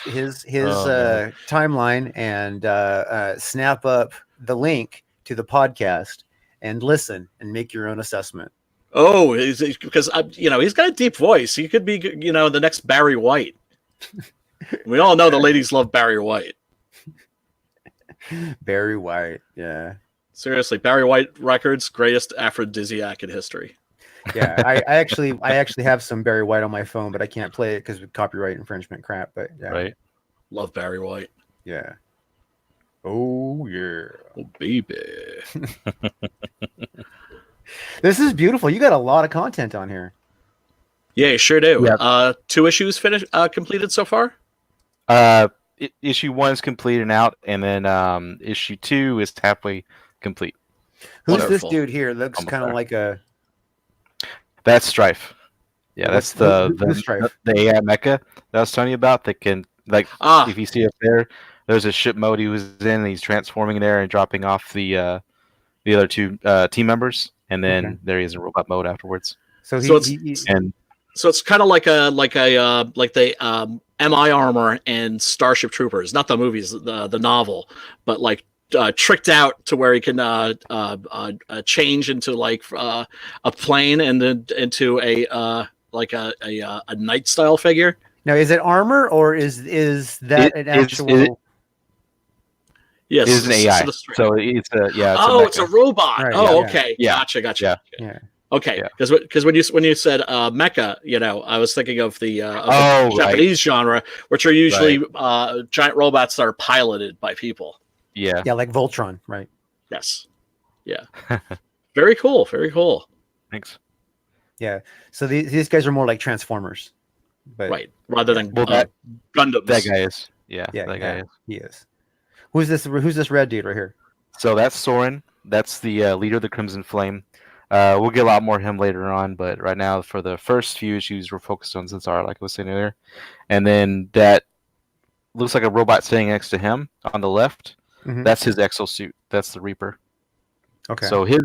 timeline and snap up the link to the podcast and listen and make your own assessment. Oh, because he's got a deep voice. He could be the next Barry White. We all know the ladies love Barry White. Barry White, yeah. Seriously, Barry White Records, greatest aphrodisiac in history. Yeah, I actually have some Barry White on my phone, but I can't play it because of copyright infringement crap. But yeah, Right. Love Barry White. Yeah. Oh yeah. Oh baby. This is beautiful. You got a lot of content on here. Yeah, you sure do. Yeah. 2 issues completed so far? Issue 1 is complete and out, and then issue 2 is halfway complete. Who's Wonderful. this dude here? Looks kind of like a. That's Strife. Yeah, that's who's Strife? the AI mecha that I was telling you about. That can if you see up there's a ship mode he was in, and he's transforming there and dropping off the other 2 team members, and then there he is in robot mode afterwards. So it's kind of like the MI armor and Starship Troopers, not the movies, the novel, but tricked out to where he can change into a plane and then into a knight style figure. Now, is it armor or is that an actual? Yes, it is an AI. So it's it's a robot. Right, okay. Yeah. Gotcha. Yeah. Okay, because when you said mecha, I was thinking of the Japanese genre, which are usually giant robots that are piloted by people. Yeah, like Voltron, right? Yes. Yeah. Very cool. Very cool. Thanks. Yeah. So these guys are more like Transformers, but right, rather than Gundams. That guy is. Yeah, guy is. He is. Who's this red dude right here? So that's Soren. That's the leader of the Crimson Flame. We'll get a lot more of him later on, but right now for the first few issues, we're focused on Zensar, like I was saying earlier. And then that looks like a robot sitting next to him on the left. Mhm. That's his exosuit. That's the Reaper. Okay. So in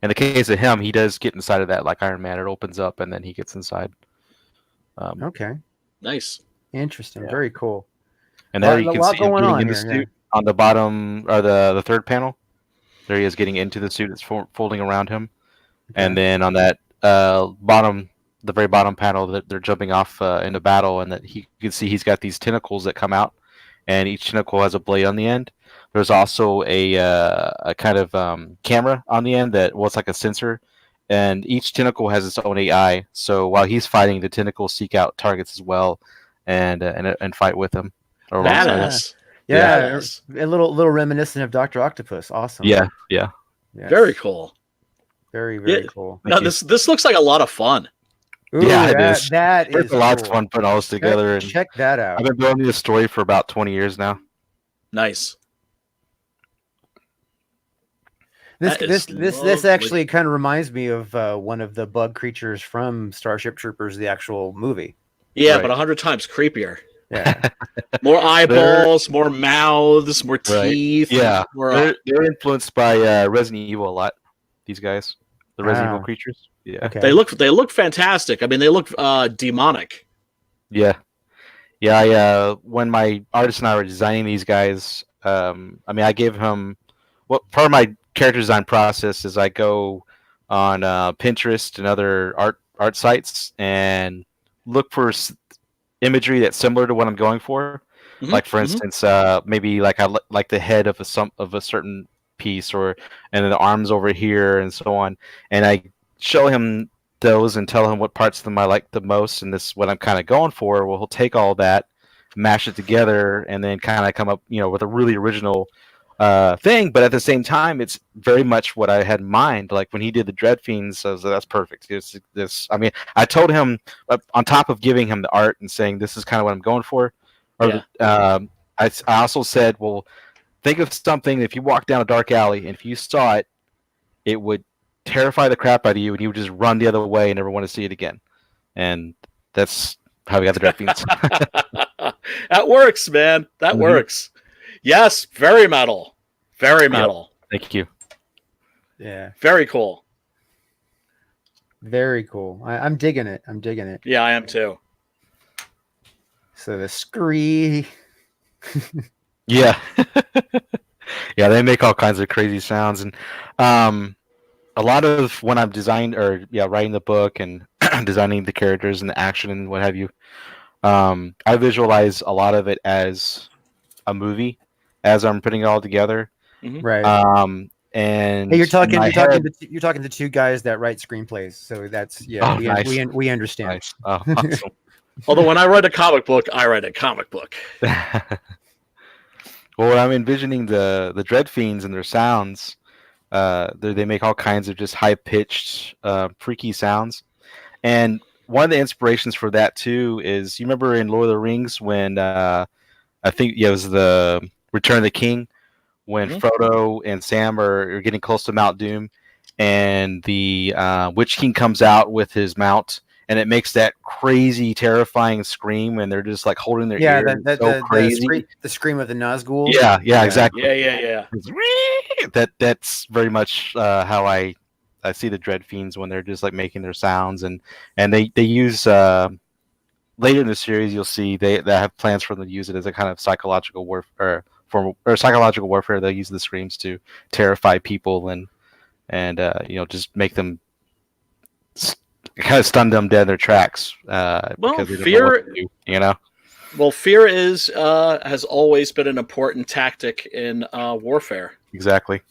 the case of him, he does get inside of that like Iron Man. It opens up and then he gets inside. Okay. Nice. Interesting. Yeah. Very cool. And there you A can lot see him going getting on in the here, suit on the bottom or the third panel. There he is getting into the suit. It's folding around him. Okay. And then on that the very bottom panel, that they're jumping off into battle, and that you can see he's got these tentacles that come out, and each tentacle has a blade on the end. There's also a kind of camera on the end that it's like a sensor, and each tentacle has its own AI. So while he's fighting, the tentacles seek out targets as well, and fight with him. Or alongside him. Badass. Yeah, Badass. a little reminiscent of Dr. Octopus. Awesome. Yeah. Yes. Very cool. Very Yeah. cool. No, this looks like a lot of fun. Ooh, Yeah, it is. That It's is a lot of cool. fun putting all this together. And Check that out. I've been building this story for about 20 years now. Nice. This actually kind of reminds me of one of the bug creatures from Starship Troopers, the actual movie. Yeah, Right. but 100 times creepier. Yeah. More eyeballs, more mouths, more teeth. Yeah, More, they're influenced by Resident Evil a lot. These guys, the Resident Wow. Evil creatures. Yeah, Okay. they look fantastic. I mean, they look demonic. yeah. I when my artist and I were designing these guys, I gave him part of my character design process is I go on Pinterest and other art sites and look for imagery that's similar to what I'm going for. Mhm, Like for mhm. instance, maybe like I like the head of a certain piece, and then the arms over here, and so on. And I show him those and tell him what parts of them I like the most, and this is what I'm kind of going for. Well, he'll take all that, mash it together, and then kind of come up, with a really original thing. But at the same time, it's very much what I had in mind. Like when he did the Dread Fiends, I was like, that's perfect. It's this. I mean, I told him on top of giving him the art and saying this is kind of what I'm going for. I also said, well, think of something. If you walk down a dark alley and if you saw it, it would terrify the crap out of you, and you would just run the other way and never want to see it again. And that's how we got the Dread Fiends. That works, man. That works. Yes, very metal. Very metal. Thank you. Yeah. Very cool. Very cool. I'm digging it. Yeah, I am too. So the scree. Yeah. Yeah, they make all kinds of crazy sounds. And a lot of when I'm writing the book and designing the characters and the action and what have you, I visualize a lot of it as a movie as I'm putting it all together. Right. And Hey, you're talking head, to two guys that write screenplays. So that's Oh, nice. we understand. Nice. Oh, awesome. Although when I write a comic book, I write a comic book. Well, when I'm envisioning the Dread Fiends and their sounds, they make all kinds of just high pitched, freaky sounds. And one of the inspirations for that too is, you remember in Lord of the Rings when I think it was the Return of the King, when Frodo and Sam are getting close to Mount Doom, and the Witch King comes out with his mount, and it makes that crazy, terrifying scream, and they're just like holding their ear. The scream of the Nazgul. Yeah, exactly. Yeah. That's very much how I see the Dread Fiends when they're just like making their sounds, and they use later in the series you'll see they have plans for them to use it as a kind of psychological warfare psychological warfare. They use the screams to terrify people and just make them kind of stun them dead in their tracks. Because they don't know what to do, Well, fear has always been an important tactic in warfare. Exactly,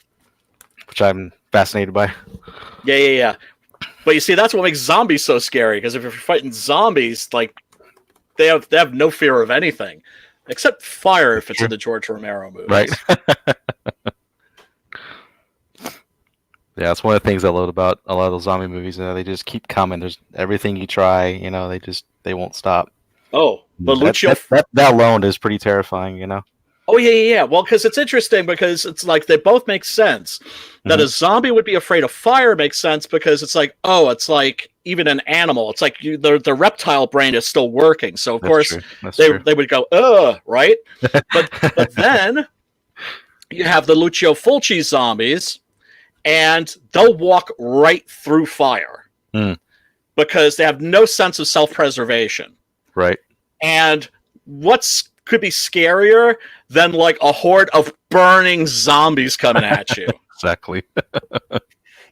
which I'm fascinated by. Yeah. But you see, that's what makes zombies so scary. Because if you're fighting zombies, like they have no fear of anything except fire if it's in the George Romero movies. Right. Yeah, that's one of the things I love about a lot of those zombie movies. They just keep coming. There's everything you try, they won't stop. Oh, but Lucio. That alone is pretty terrifying, Oh yeah. Well, because it's interesting because it's like they both make sense. That a zombie would be afraid of fire makes sense because it's like, oh, it's like even an animal. It's like the reptile brain is still working. So of course they would go, right? But then you have the Lucio Fulci zombies, and they'll walk right through fire because they have no sense of self-preservation. Right. And could be scarier than like a horde of burning zombies coming at you. Exactly.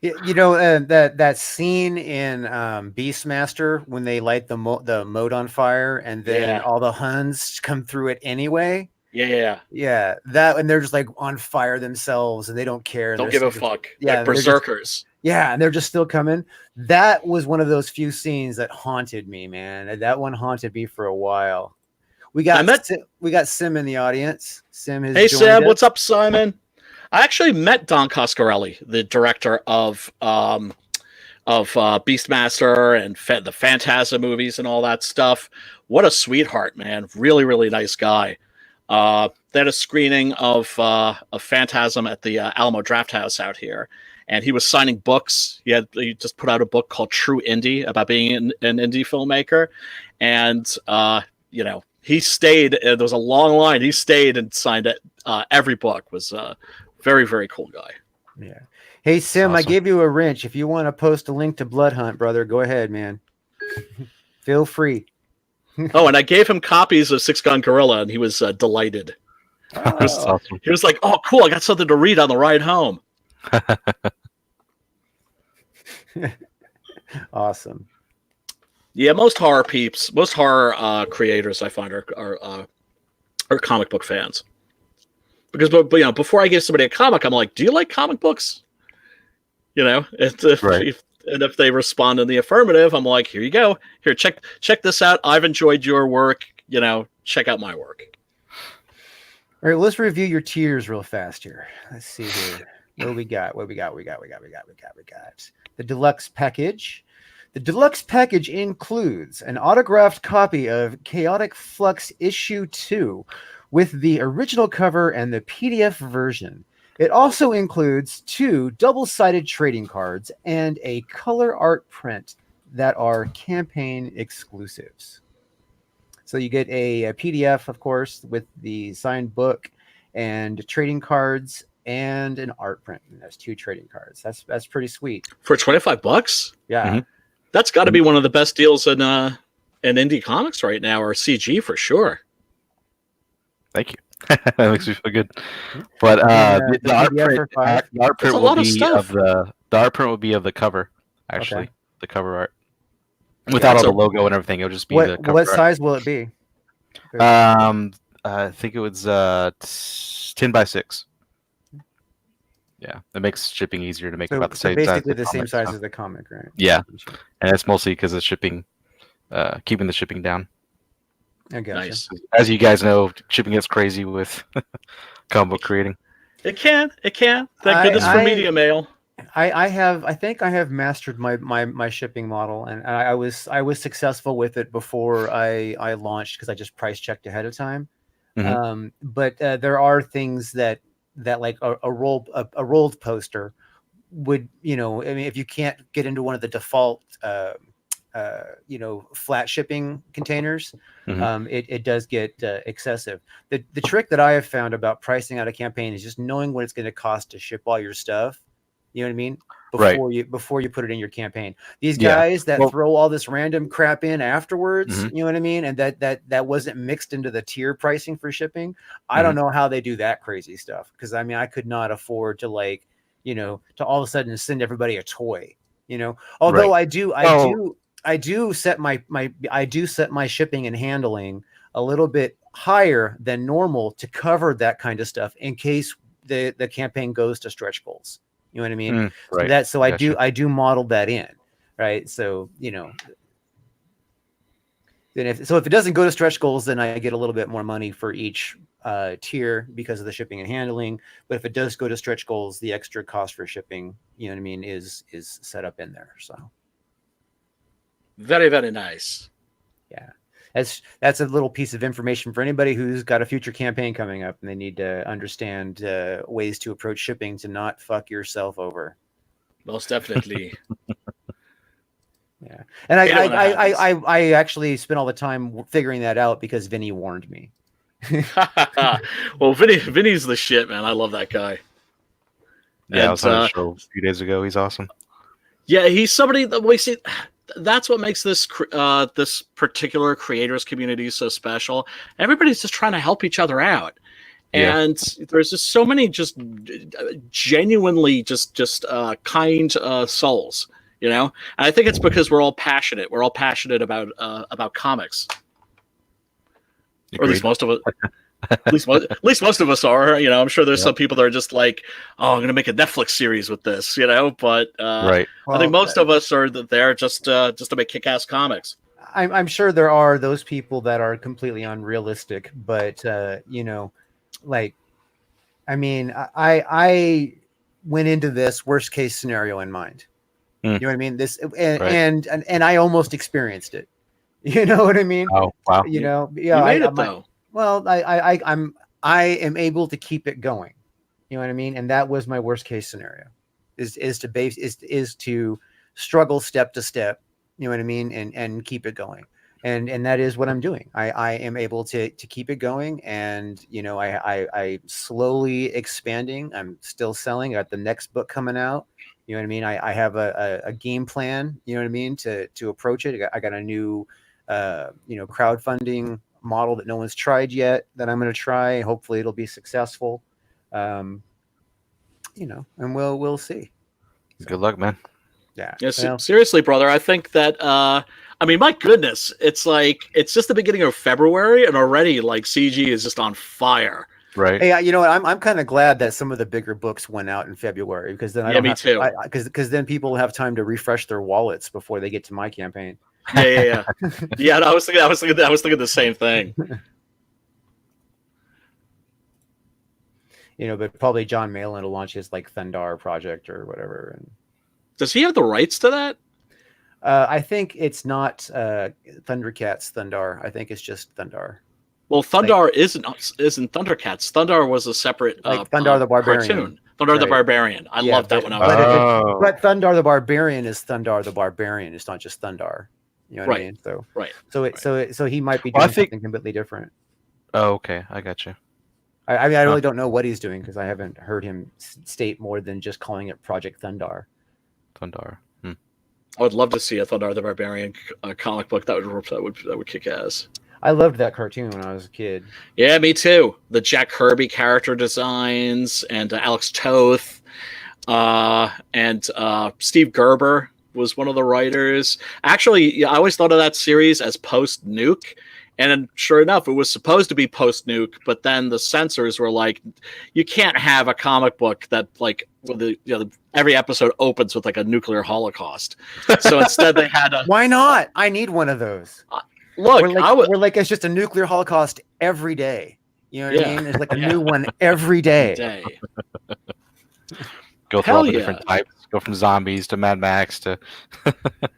You know, that scene in Beastmaster when they light the moat on fire and then all the Huns come through it anyway. Yeah. That, and they're just like on fire themselves and they don't care. Don't give a fuck. Yeah, like berserkers. And they're just still coming. That was one of those few scenes that haunted me, man. That one haunted me for a while. We got Sim in the audience. Sim has joined Sim, us. what's up, Simon? I actually met Don Coscarelli, the director of Beastmaster and the Phantasm movies and all that stuff. What a sweetheart, man! Really, really nice guy. They had a screening of Phantasm at the Alamo Drafthouse out here, and he was signing books. He just put out a book called True Indie about being an indie filmmaker, and he stayed. There was a long line. He stayed and signed it. Every book was very, very cool guy. Yeah. Hey, Sim, awesome. I gave you a wrench. If you want to post a link to Blood Hunt, brother, go ahead, man. Feel free. Oh, and I gave him copies of Six Gun Gorilla, and he was delighted. That's awesome. He was like, "Oh, cool! I got something to read on the ride home." Awesome. Yeah, most horror creators I find are comic book fans. Because, before I give somebody a comic, I'm like, "Do you like comic books?" If they respond in the affirmative, I'm like, "Here you go. Here, check this out. I've enjoyed your work. Check out my work." All right, let's review your tiers real fast here. Let's see here. What we got? We got the deluxe package. The deluxe package includes an autographed copy of Chaotic Flux issue 2 with the original cover and the PDF version. It also includes 2 double-sided trading cards and a color art print that are campaign exclusives. So you get a PDF, of course, with the signed book and trading cards and an art print. And that's 2 trading cards. That's pretty sweet. For $25? Yeah. Mm-hmm. That's got to be one of the best deals in indie comics right now, or CG for sure. Thank you. That makes me feel good. But the art print will be of the cover, actually. Okay. The cover art. Without all the logo and everything, it'll just be the cover What art. size will it be? I think it was 10 by 6. Yeah, that makes shipping easier to make about the same size. Basically the same size as the comic, right? Yeah, and it's mostly because of shipping, keeping the shipping down. I gotcha. Nice. As you guys know, shipping gets crazy with comic book creating. It can. Thank goodness for media mail. I think I have mastered my shipping model, and I was successful with it before I launched because I just price checked ahead of time. Mm-hmm. But there are things that like a rolled poster would, if you can't get into one of the default flat shipping containers, mm-hmm. It does get excessive. The trick that I have found about pricing out a campaign is just knowing what it's going to cost to ship all your stuff. You know what I mean? Before you put it in your campaign. These guys that throw all this random crap in afterwards, mm-hmm. you know what I mean? And that wasn't mixed into the tier pricing for shipping. I mm-hmm. don't know how they do that crazy stuff. Because I could not afford to to all of a sudden send everybody a toy. Although I do set my shipping and handling a little bit higher than normal to cover that kind of stuff in case the campaign goes to stretch goals. You know what I mean? Right. So I do model that in, right? So then if it doesn't go to stretch goals, then I get a little bit more money for each tier because of the shipping and handling. But if it does go to stretch goals, the extra cost for shipping, you know what I mean, is set up in there. So very, very nice. Yeah. that's a little piece of information for anybody who's got a future campaign coming up and they need to understand ways to approach shipping to not fuck yourself over. Most definitely. Yeah, and I actually spent all the time figuring that out because Vinny warned me. Well, Vinny's the shit, man. I love that guy. Yeah, I was on a show a few days ago. He's awesome. Yeah, he's somebody that we see. That's what makes this this particular creators community so special. Everybody's just trying to help each other out, and there's just so many just genuinely just kind souls. You know, and I think it's because we're all passionate. We're all passionate about comics, or at least most of us. At least most of us are. You know, I'm sure there's some people that are just like, "Oh, I'm going to make a Netflix series with this," you know. But right. I think most of us are there just to make kick-ass comics. I'm sure there are those people that are completely unrealistic, but you know, like, I mean, I went into this worst case scenario in mind. You know what I mean? This and I almost experienced it. You know what I mean? Oh wow! You know, yeah. You made it though. Well, I am able to keep it going. You know what I mean? And that was my worst case scenario, is to struggle step to step. You know what I mean? And keep it going. And that is what I'm doing. I am able to keep it going, and you know, I slowly expanding. I'm still selling. I got the next book coming out. You know what I mean? I have a game plan, you know what I mean, to approach it. I got a new, you know, crowdfunding model that no one's tried yet that I'm going to try. Hopefully it'll be successful. You know, and we'll see. Good luck, man. Yeah. Well, seriously, brother. I think that, I mean, my goodness, it's like, it's just the beginning of February and already like CG is just on fire. Right. Hey, you know what? I'm kind of glad that some of the bigger books went out in February because then me too. Because then people have time to refresh their wallets before they get to my campaign. Yeah. Yeah. I was thinking the same thing. You know, but probably John Malin will launch his like Thundar project or whatever. And does he have the rights to that? I think it's not Thundercats Thundar. I think it's just Thundar. Well, Thundar isn't Thundercats. Thundar was a separate Thundar the Barbarian. Cartoon. Thundar the Barbarian. I love that one. But Thundar the Barbarian is Thundar the Barbarian. It's not just Thundar. You know what I mean? So he might be doing something completely different. Oh, okay. I got you. I mean, I really don't know what he's doing because I haven't heard him state more than just calling it Project Thundar. Thundar. I would love to see a Thundar the Barbarian comic book that would kick ass. I loved that cartoon when I was a kid. Yeah, me too. The Jack Kirby character designs and Alex Toth and Steve Gerber was one of the writers. Actually, I always thought of that series as post-Nuke. And sure enough, it was supposed to be post-Nuke, but then the censors were like, you can't have a comic book that like every episode opens with like a nuclear holocaust. So instead they had a... Why not? I need one of those. Look, we're like it's just a nuclear holocaust every day. You know what I mean? There's like a new one every day. Go through all the different types. Go from zombies to Mad Max to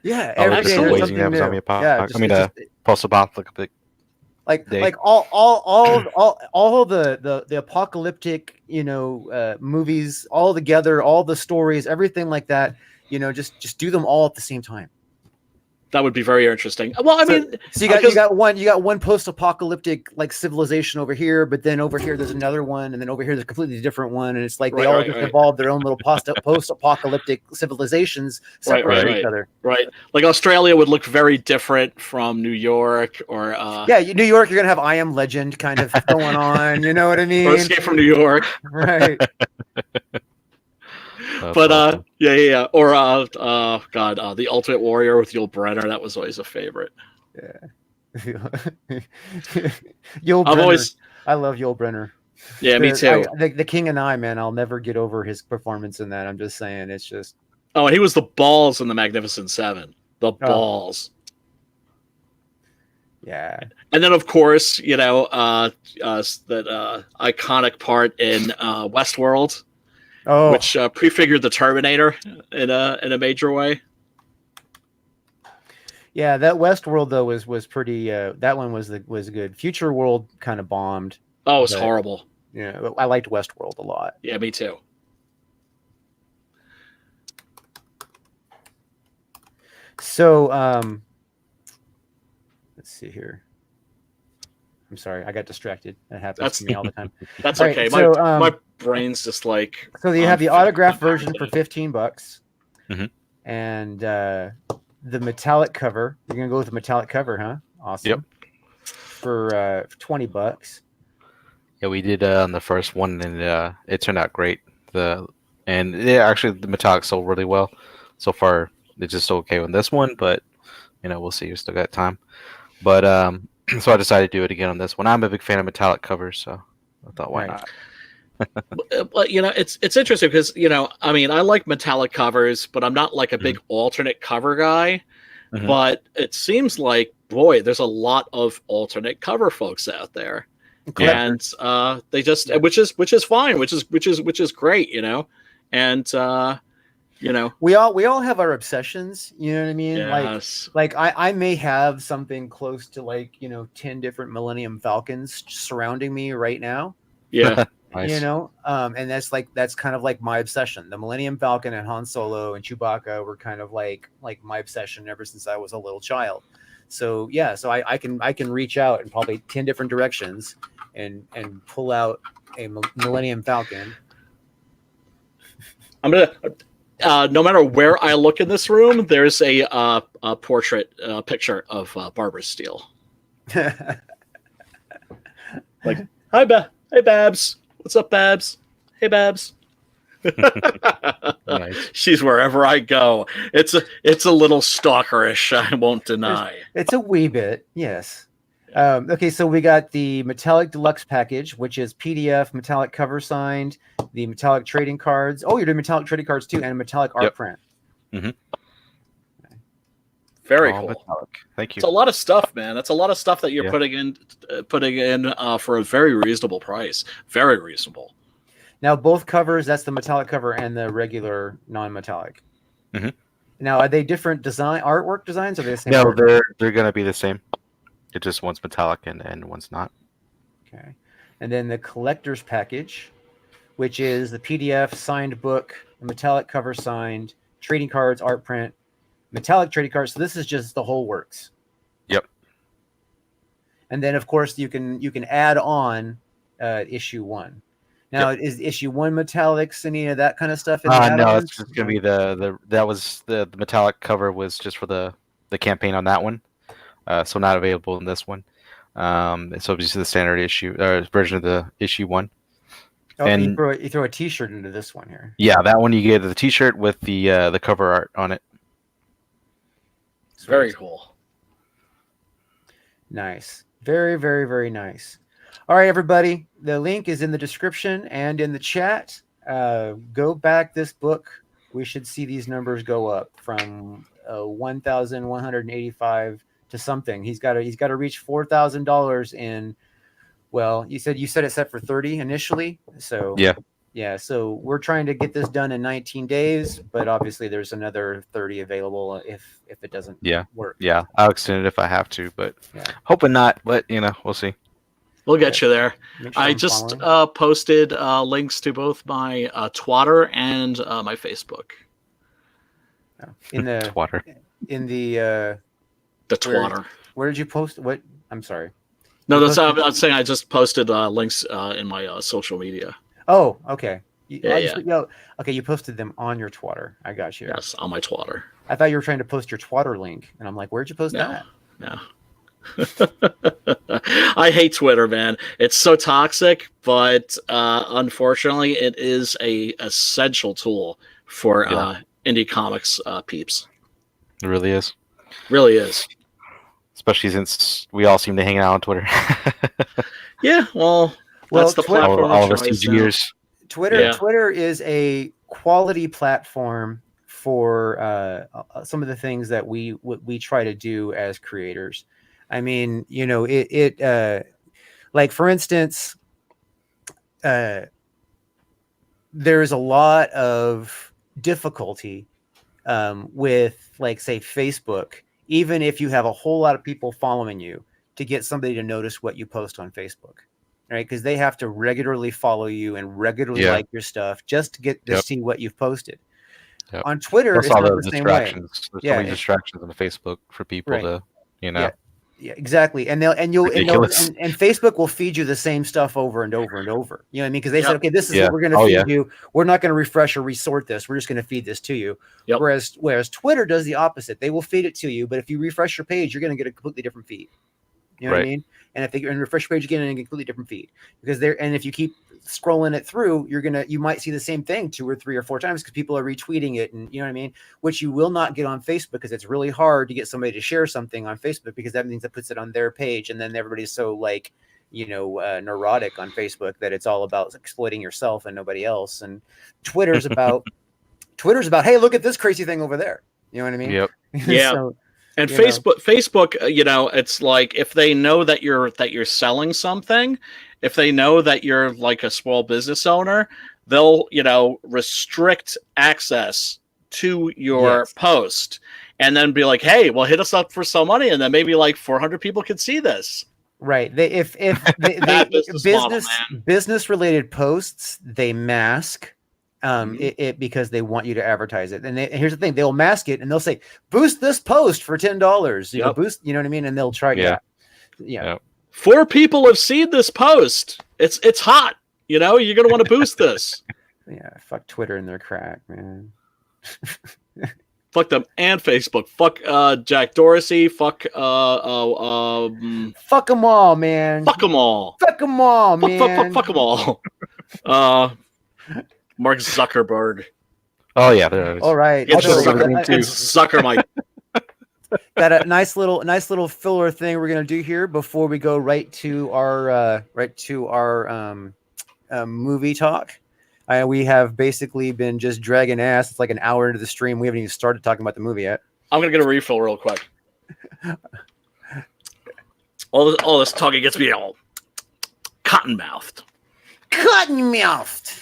every day ways you have zombie post-apocalyptic. Like all the apocalyptic, you know, movies all together, all the stories, everything like that. You know, just do them all at the same time. That would be very interesting. Well, I mean, so you got one post-apocalyptic like civilization over here, but then over here there's another one, and then over here there's a completely different one, and it's like they all just evolved their own little post-apocalyptic civilizations separate each other. Right, like Australia would look very different from New York, or New York. You're gonna have I Am Legend kind of going on. You know what I mean? Or Escape from New York, right? But awesome. Or The Ultimate Warrior with Yul Brynner. That was always a favorite. Yeah, Yul Brynner. I love Yul Brynner. Yeah, me too. The King and I, man, I'll never get over his performance in that. I'm just saying, it's just. Oh, and he was the balls in the Magnificent Seven. The balls. Yeah. And then, of course, you know, that iconic part in Westworld. Which prefigured the Terminator in a major way. Yeah, that Westworld though was pretty. That one was good. Future World kind of bombed. Oh, it's But horrible. yeah, I liked Westworld a lot. Yeah, me too. So let's see here. I'm sorry, I got distracted. That happens to me all the time. That's All right, okay. so, My brain's just like. So you have the autographed version for $15, Mhm. and the metallic cover. You're gonna go with the metallic cover, huh? Awesome. Yep. For $20. Yeah, we did on the first one, and it turned out great. Actually the metallic sold really well. So far, it's just okay with this one, but we'll see. We still got time. But so I decided to do it again on this one. I'm a big fan of metallic covers, so I thought, why not? But it's interesting because I mean, I like metallic covers, but I'm not like a big alternate cover guy. Mhm. But it seems like, boy, there's a lot of alternate cover folks out there, and they just which is fine, which is great, and we all have our obsessions. You know what I mean? Yes. Like I may have something close to 10 different Millennium Falcons surrounding me right now. Yeah. Nice. And that's kind of like my obsession. The Millennium Falcon and Han Solo and Chewbacca were kind of like my obsession ever since I was a little child. So yeah, so I can reach out in probably 10 different directions and pull out a Millennium Falcon. I'm gonna no matter where I look in this room, there's a portrait picture of Barbara Steele. Like, hey Babs. What's up, Babs? Hey, Babs. Nice. She's wherever I go. It's a little stalkerish, I won't deny. It's a wee bit, yes. Okay, so we got the Metallic Deluxe package, which is PDF, metallic cover signed, the metallic trading cards. Oh, you're doing metallic trading cards too, and a metallic art print. Mm-hmm. Very cool. Metallic. Thank you. It's a lot of stuff, man. That's a lot of stuff that you're putting in for a very reasonable price. Very reasonable. Now, both covers, that's the metallic cover and the regular non-metallic. Mm-hmm. Now, are they different artwork designs, or are they the same? No, they're going to be the same. It just one's metallic and one's not. Okay. And then the collector's package, which is the PDF, signed book, the metallic cover signed, trading cards, art print, metallic trading cards. So this is just the whole works. Yep. And then, of course, you can add on issue 1. Now, is issue 1 metallics, any of that kind of stuff? No, it's just gonna be the metallic cover was just for the campaign on that one, so not available in this one. So just the standard issue version of the issue 1. Oh, and you throw a T-shirt into this one here. Yeah, that one you get the T-shirt with the cover art on it. Very cool. Nice. Very, very, very nice. All right, everybody. The link is in the description and in the chat. Go back this book. We should see these numbers go up from 1,185 to something. He's got to reach $4,000 in. Well, you said it set for 30 initially. So yeah. So we're trying to get this done in 19 days, but obviously there's another 30 available if it doesn't work. Yeah, I'll extend it if I have to, but hoping not. But we'll see. We'll get you there. Sure I just posted links to both my Twitter and my Facebook. In the Twitter. In the Twitter. Where did you post? What? I'm sorry. No, that's I'm saying I just posted links in my social media. Oh, okay. Yeah. Okay, you posted them on your Twitter. I got you. Yes, on my Twitter. I thought you were trying to post your Twitter link, and I'm like, where'd you post that? No. I hate Twitter, man. It's so toxic, but unfortunately, it is a essential tool for indie comics peeps. It really is. Really is. Especially since we all seem to hang out on Twitter. Yeah, well, that's the platform all of us these years. Twitter is a quality platform for some of the things that we try to do as creators. I mean, like for instance, there's a lot of difficulty with, like, say, Facebook even if you have a whole lot of people following you, to get somebody to notice what you post on Facebook, right? Because they have to regularly follow you and regularly like your stuff just to get to see what you've posted. Yep. On Twitter, Plus it's all not the the same way. distractions. There's so many distractions on the Facebook for people to, Yeah, exactly. And Facebook will feed you the same stuff over and over and over. You know what I mean? Because they said, okay, this is what we're going to feed you. We're not going to refresh or resort this. We're just going to feed this to you. Yep. Whereas Twitter does the opposite. They will feed it to you, but if you refresh your page, you're going to get a completely different feed. You know what I mean? And if you refresh your page again, and a completely different feed, because if you keep scrolling it through, you might see the same thing 2 or 3 or 4 times because people are retweeting it, and you know what I mean, which you will not get on Facebook, because it's really hard to get somebody to share something on Facebook, because that means it puts it on their page, and then everybody's so neurotic on Facebook that it's all about exploiting yourself and nobody else. And Twitter's about hey, look at this crazy thing over there. You know what I mean? Yep. Yeah. And Facebook, it's like, if they know that you're selling something, if they know that you're like a small business owner, they'll, restrict access to your post, and then be like, hey, well, hit us up for some money, and then maybe like 400 people can see this. Right. If business related posts, they mask. Because they want you to advertise it. And here's the thing, they'll mask it and they'll say, boost this post for $10, boost, you know what I mean? And they'll try. Yeah. 4 people have seen this post. It's hot. You're going to want to boost this. Yeah. Fuck Twitter and their crack, man. Fuck them and Facebook. Fuck Jack Dorsey. Fuck them all, man. Fuck them all. Fuck them all, man. Fuck them all. Mark Zuckerberg. Oh yeah, there is. All right. It's Zucker Mike. Got a nice little filler thing we're gonna do here before we go right to our movie talk. We have basically been just dragging ass. It's like an hour into the stream. We haven't even started talking about the movie yet. I'm gonna get a refill real quick. All this talking gets me all cotton mouthed. Cotton mouthed.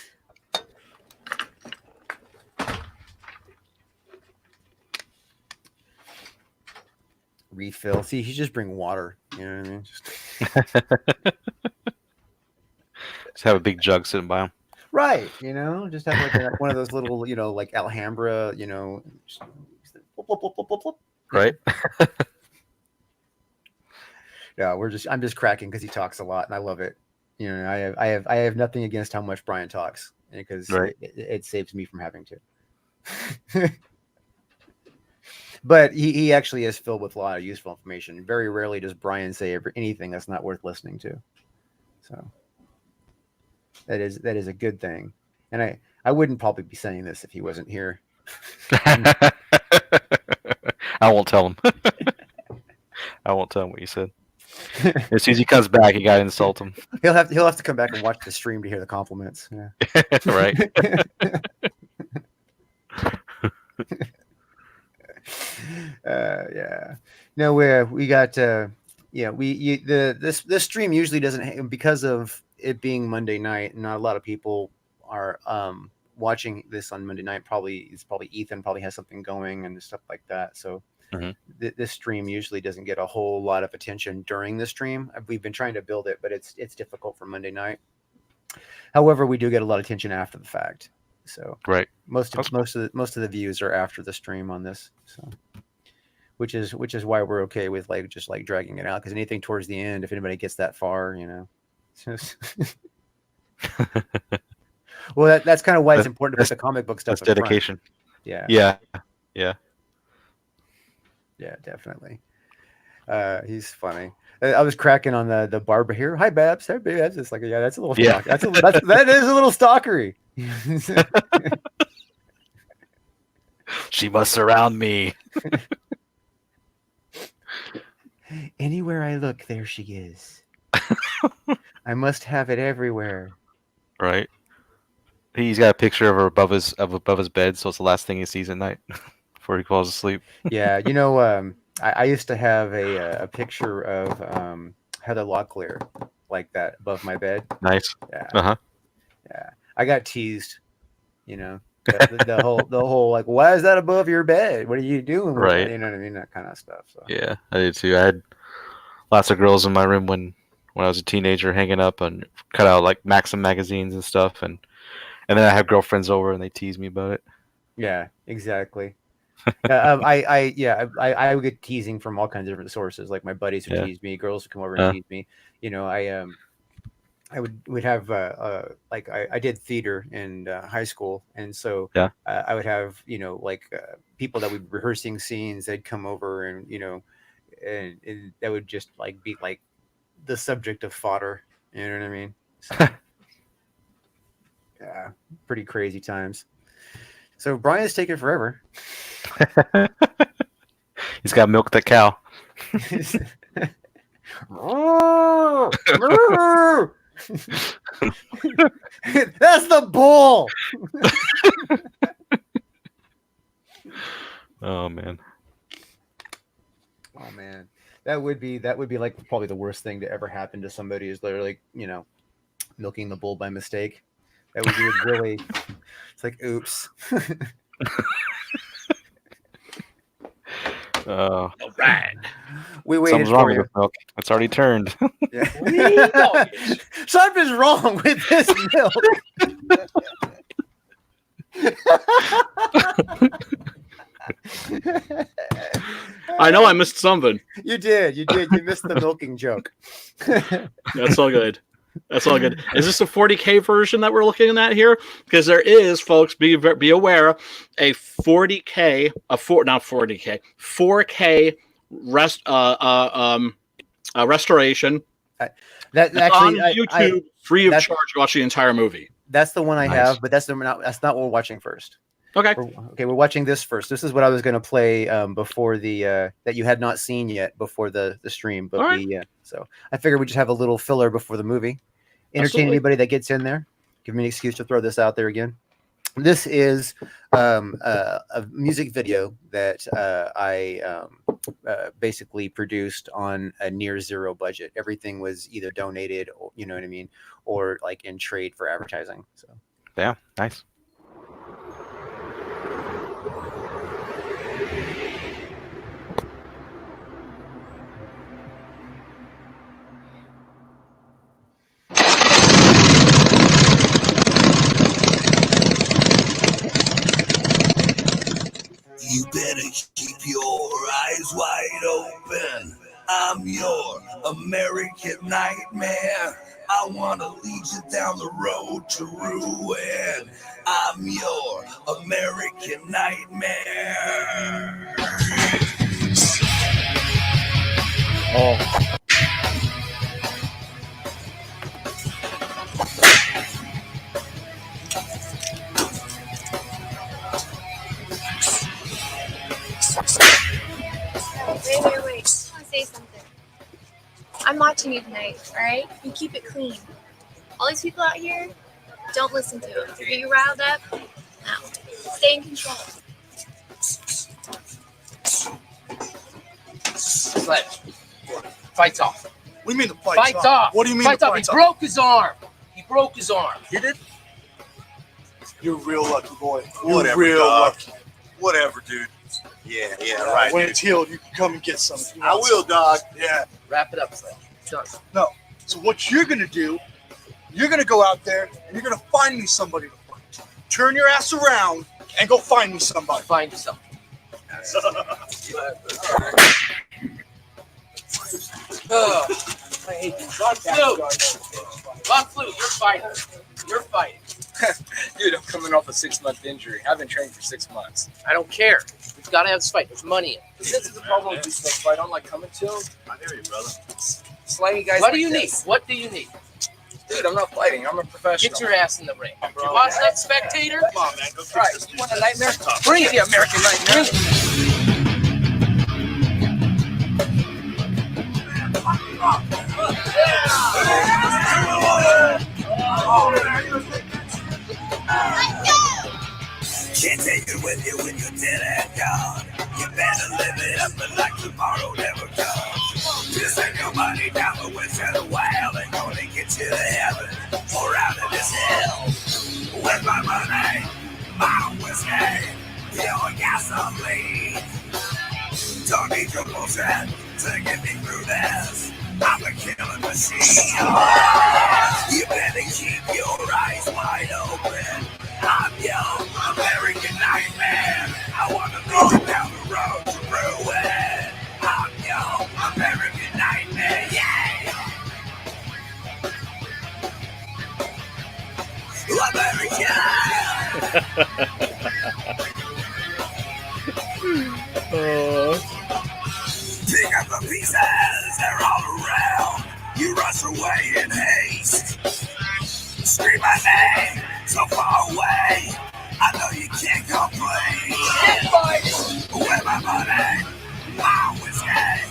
Refill. See, he just bring water. You know what I mean? Just have a big jug sitting by him. Right. Just have like one of those little, like Alhambra, Right. Yeah, I'm just cracking because he talks a lot and I love it. I have nothing against how much Brian talks, because it saves me from having to. But he actually is filled with a lot of useful information. Very rarely does Brian say anything that's not worth listening to. So that is a good thing. And I wouldn't probably be saying this if he wasn't here. I won't tell him. I won't tell him what you said. As soon as he comes back, you gotta insult him. He'll have to come back and watch the stream to hear the compliments. Yeah. Right. Yeah. No, we got this stream usually doesn't, because of it being Monday night, and not a lot of people are watching this on Monday night. It's probably Ethan probably has something going and stuff like that. So this stream usually doesn't get a whole lot of attention during the stream. We've been trying to build it, but it's difficult for Monday night. However, we do get a lot of attention after the fact. So most of the views are after the stream on this. So which is why we're okay with just dragging it out, because anything towards the end, if anybody gets that far, well, that's kind of why it's important to put the comic book stuff. That's dedication. Yeah. Yeah, definitely. He's funny. I was cracking on the barber here. Hi, Babs. Hey, Babs. It's like, that's a little. Yeah. That is a little stalkery. She must surround me. Anywhere I look, there she is. I must have it everywhere. Right. He's got a picture of her above his bed, so it's the last thing he sees at night before he falls asleep. Yeah, I used to have a picture of Heather Locklear like that above my bed. Nice. Yeah. Uh-huh. Yeah. I got teased, The whole like, why is that above your bed? What are you doing? With Right. it? You know what I mean? That kind of stuff. So. Yeah, I did too. I had lots of girls in my room when I was a teenager, hanging up and cut out like Maxim magazines and stuff, and then I have girlfriends over and they tease me about it. Yeah, exactly. I would get teasing from all kinds of different sources. Like my buddies would tease me, girls would come over and tease me. You know, I would have like I did theater in high school, and so I would have like people that would be rehearsing scenes. They'd come over, and and that would just like be like the subject of fodder. You know what I mean? So, yeah, pretty crazy times. So Brian's taking forever. He's got to milk that cow. That's the bull. Oh man. Oh man. That would be like probably the worst thing to ever happen to somebody, is they're like, milking the bull by mistake. That would be really, it's like, oops. All right. We waited Something's wrong for with you. this milk. It's already turned. Something's wrong with this milk. I know I missed something. You did. You missed the milking joke. That's all good. That's all good. Is this a 40K version that we're looking at here? Because there is, folks, be aware, a 4K restoration. That actually on YouTube, free of charge. Watch the entire movie. That's the one I have, but that's not what we're watching first. Okay. We're watching this first. This is what I was going to play before the that you had not seen yet before the stream, but so I figured we just have a little filler before the movie. Entertain anybody that gets in there. Give me an excuse to throw this out there again. This is a music video that I basically produced on a near zero budget. Everything was either donated, or, you know what I mean, or like in trade for advertising. So yeah, nice. You better keep your eyes wide open. I'm your American nightmare. I wanna lead you down the road to ruin. I'm your American nightmare. oh. Wait. I want to say something. I'm watching you tonight, all right? You keep it clean. All these people out here, don't listen to them. If you're getting riled up, no. Stay in control. Sledge. Fight's off. What do you mean the fight's Fight's off. What do you mean Fight's the off. fight's He off? broke his arm. He broke his arm. He did? You're real lucky, boy. Whatever, You're real dog. lucky. Whatever, dude. Yeah, right. When Dude. it's healed, you can come and get some. if you I want will, some. dog. Yeah. Wrap it up, Sledge. Done. No. So what you're gonna do? You're gonna go out there and you're gonna find me somebody to fight. Turn your ass around and go find me somebody. Find yourself. Oh, I hate you. Bob Flute, you're fighting. You're fighting. Dude, I'm coming off a 6-month injury. I've been training for 6 months. I don't care. We've got to have this fight. There's money in it. This is the problem with these folks. I don't like coming to them. I hear you, brother. Slimy guys. What like do you need? this. What do you need? Dude, I'm not fighting. I'm a professional. Get your ass in the ring. Bro. You watch that, spectator? Come on, man. Go kick Right. this You dude. want a nightmare? Bring it, the American nightmare. Can't take it with you when you're dead and gone. You better live it up and like tomorrow never comes. Just ain't nobody down the west of the wild ain't gonna get you to heaven or out of this hell. With my money, my whiskey, your gasoline. Don't need your bullshit to get me through this. I'm a killing machine. You better keep your eyes wide open. I'm your American nightmare. I wanna lead you down the road to ruin. I'm your American nightmare, yeah. Pick up the pieces, they're all around. You rush away in haste. Scream my name so far away. I know you can't complain. Where my money, my whiskey,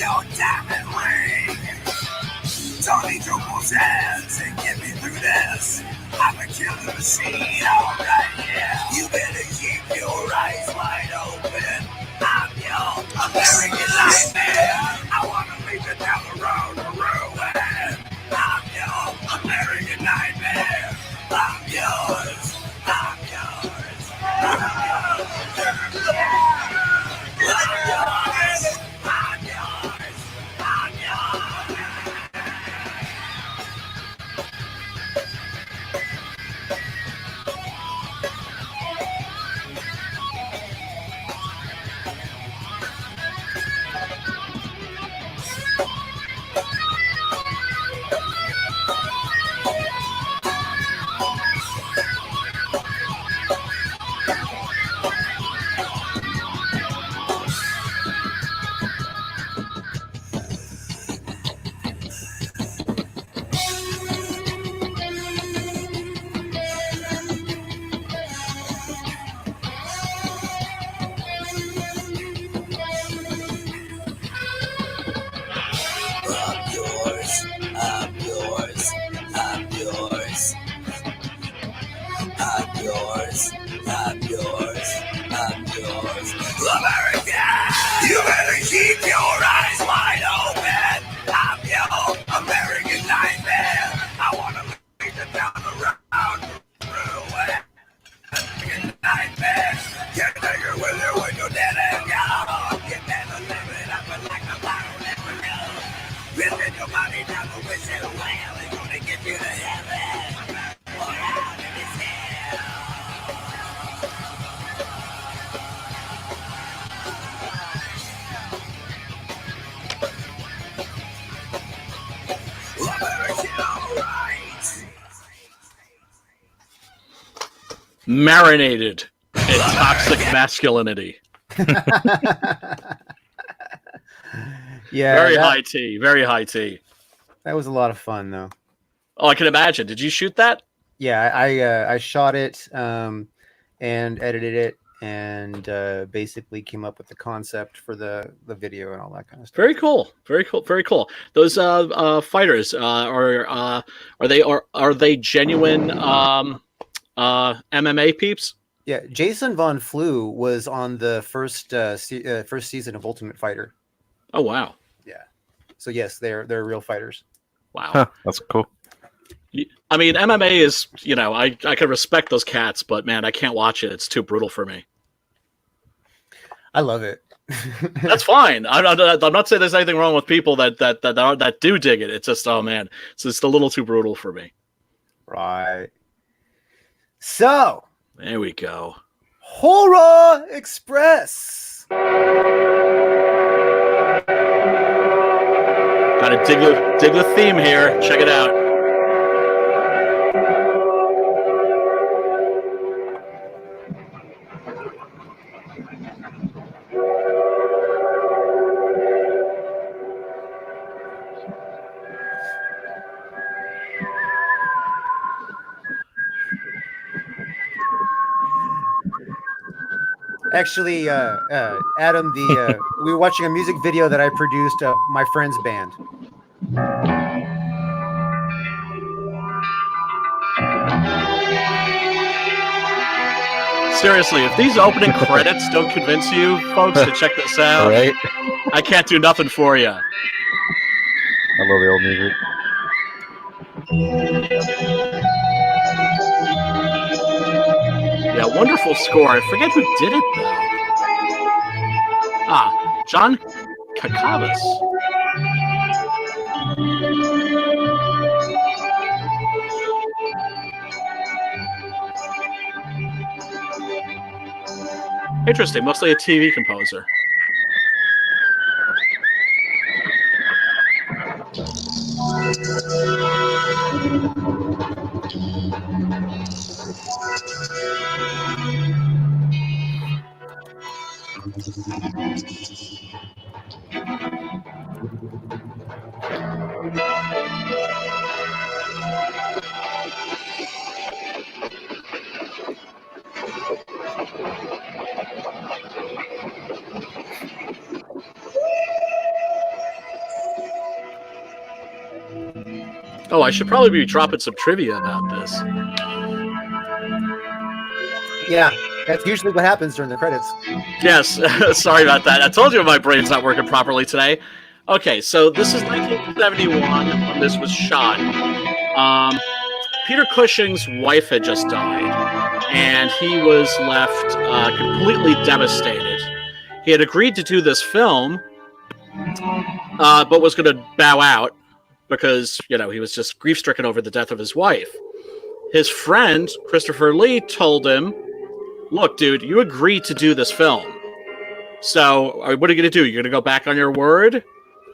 your diamond ring. Don't need your bullshit to get me through this. I'm a killing machine, alright, yeah. You better keep your eyes wide open. I'm your American nightmare. I wanna lead you down the road to ruin. I'm your American nightmare. I'm yours. I'm yours. I'm yours. I'm yours. I'm yours. I'm yours. America! You better keep your eyes wide open. I'm your American nightmare. I wanna lead you down the road to ruin. American nightmare. Can't take it with you when you're dead and gone. You better live it up like a bottle never know. Building your body down the wishing well is gonna get you to heaven. Or out in this hell. Marinated in toxic masculinity. Yeah, Very high tea. Very high tea. that was a lot of fun, though. Oh, I can imagine. Did you shoot that? Yeah, I shot it and edited it and basically came up with the concept for the video and all that kind of stuff. Very cool. Very cool. Very cool. Those fighters are they genuine MMA peeps? Yeah, Jason Von Flew was on the first season of Ultimate Fighter. Oh wow. Yeah. So yes, they're real fighters. Wow. Huh, that's cool. I mean, MMA is, I can respect those cats, but man, I can't watch it. It's too brutal for me. I love it. That's fine. I'm not saying there's anything wrong with people that do dig it. It's just, oh man, it's just a little too brutal for me. Right. So there we go. Horror Express. Gotta dig the theme here. Check it out. Actually, Adam, we were watching a music video that I produced of my friend's band. Seriously, if these opening credits don't convince you folks to check this out, Right? I can't do nothing for you. I love the old music. Yeah, wonderful score. I forget who did it though. John Kakavas. Interesting, mostly a TV composer. Oh, I should probably be dropping some trivia about this. Yeah, that's usually what happens during the credits. Yes, sorry about that. I told you my brain's not working properly today. Okay, so this is 1971 when this was shot. Peter Cushing's wife had just died, and he was left completely devastated. He had agreed to do this film, but was going to bow out because, he was just grief-stricken over the death of his wife. His friend, Christopher Lee, told him, look, dude, you agreed to do this film. So what are you going to do? You're going to go back on your word?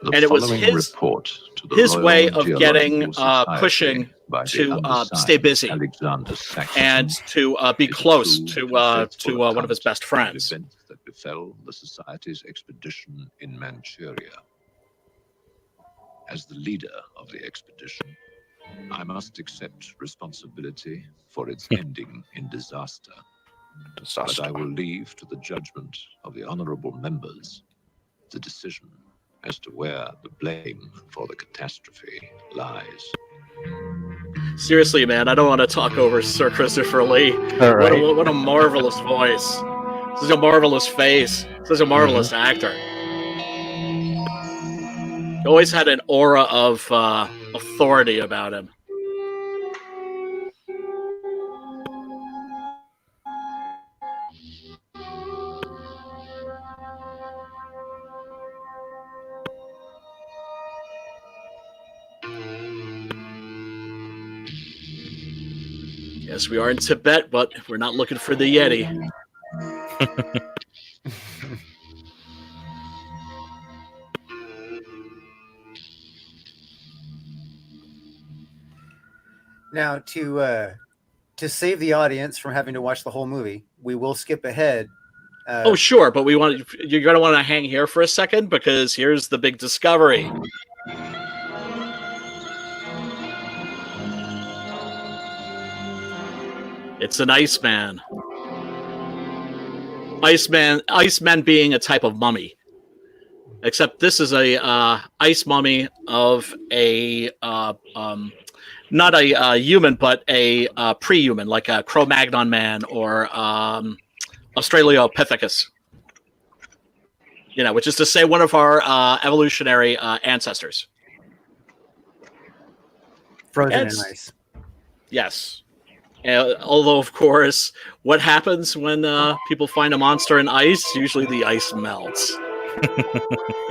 And it was his way of getting Cushing to stay busy and to be close to one of his best friends. That befell the Society's expedition in Manchuria. As the leader of the expedition, I must accept responsibility for its ending in disaster. But I will leave to the judgment of the honorable members the decision as to where the blame for the catastrophe lies. Seriously, man, I don't want to talk over Sir Christopher Lee. Right. What a marvelous voice. Such a marvelous face. Such a marvelous actor. He always had an aura of authority about him. Yes, we are in Tibet, but we're not looking for the Yeti. Now, to save the audience from having to watch the whole movie, we will skip ahead. Oh, sure, but you're going to want to hang here for a second because here's the big discovery. It's an Iceman. Iceman being a type of mummy. Except this is a ice mummy of a not a human, but a pre-human, like a Cro-Magnon man or Australopithecus. Which is to say one of our evolutionary ancestors. Frozen in ice. Yes. Although, of course, what happens when people find a monster in ice? Usually the ice melts.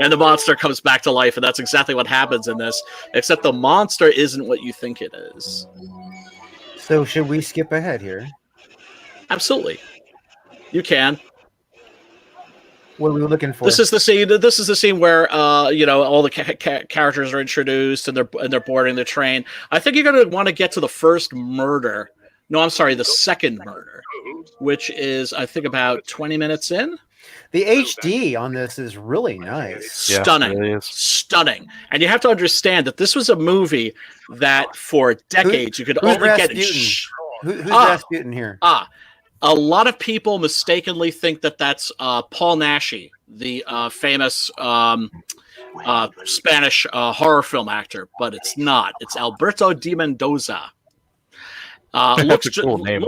And the monster comes back to life, and that's exactly what happens in this, except the monster isn't what you think it is. So should we skip ahead here? Absolutely. You can. What are we looking for? This is the scene where all the characters are introduced and they're boarding the train. I think you're going to want to get to the first murder. No, I'm sorry, the second murder, which is I think about 20 minutes in. The HD on this is really nice. Stunning. Yeah, it really is. Stunning. And you have to understand that this was a movie that for decades you could only get Who's Rasputin here? A lot of people mistakenly think that that's Paul Naschy, the famous Spanish horror film actor, but it's not. It's Alberto de Mendoza. That's a cool name.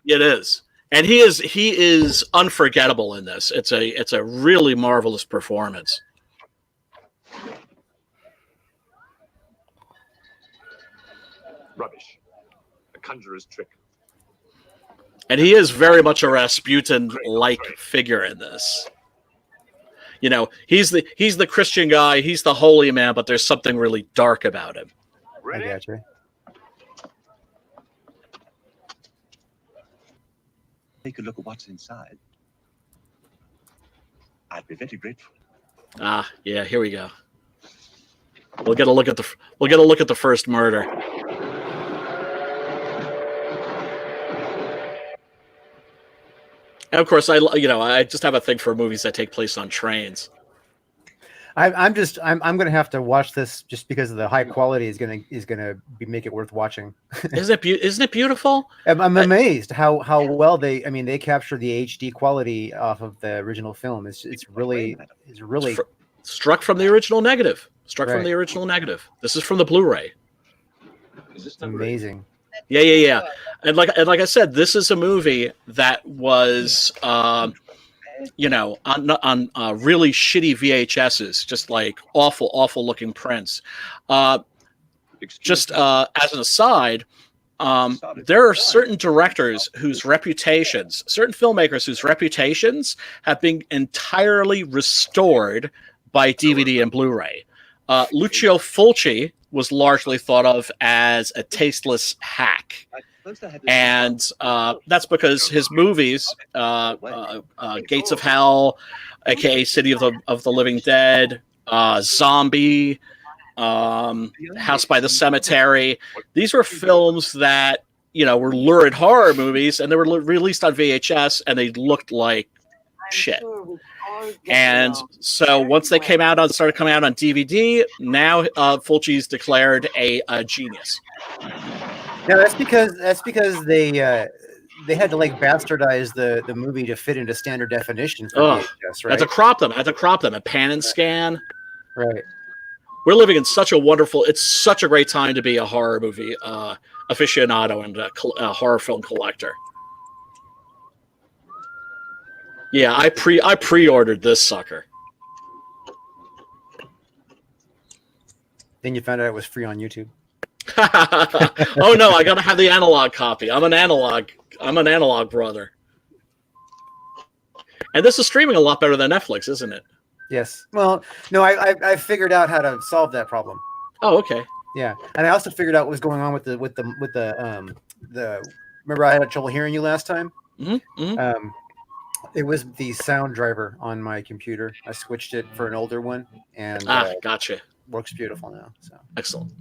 It is. And he is unforgettable in this. It's a really marvelous performance. Rubbish. A conjurer's trick. And he is very much a Rasputin-like figure in this. You know, he's the Christian guy, he's the holy man, but there's something really dark about him. I gotcha. Take a look at what's inside. I'd be very grateful. Ah, yeah, here we go. We'll get a look at the first murder. And of course, I just have a thing for movies that take place on trains. I'm gonna have to watch this just because of the high quality is gonna make it worth watching. Isn't it beautiful? I'm amazed how well they capture the HD quality off of the original film. It's really struck from the original negative. Right. From the original negative. This is from the Blu-ray. It's amazing. Yeah. And like I said, this is a movie that was on really shitty VHSs, just like awful looking prints. As an aside, there are certain directors whose reputations, certain filmmakers whose reputations have been entirely restored by DVD and Blu-ray. Lucio Fulci was largely thought of as a tasteless hack. And that's because his movies, Gates of Hell, aka City of the Living Dead, Zombie, House by the Cemetery, these were films that were lurid horror movies, and they were released on VHS, and they looked like shit. And so once they started coming out on DVD, now Fulci's declared a genius. No, that's because they had to like bastardize the movie to fit into standard definition for VHS, right? I had to crop them, a pan and scan. Right. We're living in it's such a great time to be a horror movie aficionado and a horror film collector. Yeah, I pre-ordered this sucker. Then you found out it was free on YouTube. Oh no, I gotta have the analog copy. I'm an analog brother. And this is streaming a lot better than Netflix, isn't it? Yes. Well, no, I figured out how to solve that problem. Oh, okay. Yeah, and I also figured out what was going on with the remember I had trouble hearing you last time? Mm-hmm. Mm-hmm. It was the sound driver on my computer. I switched it for an older one, and gotcha. Works beautiful now. So excellent.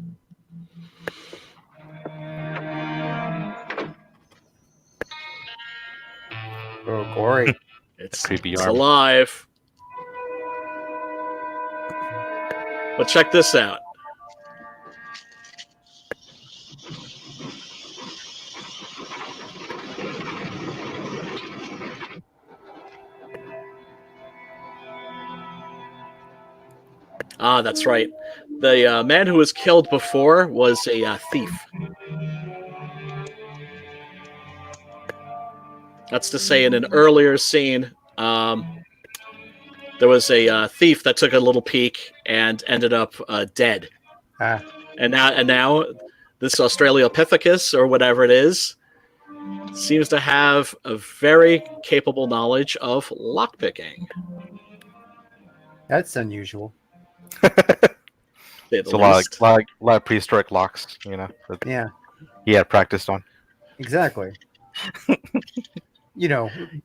Oh, gory! It's alive. But check this out. Ah, that's right. The man who was killed before was a thief. That's to say, in an earlier scene, there was a thief that took a little peek and ended up dead. And now this Australopithecus, or whatever it is, seems to have a very capable knowledge of lockpicking. That's unusual. It's a lot of prehistoric locks, Yeah. He had practiced on. Exactly.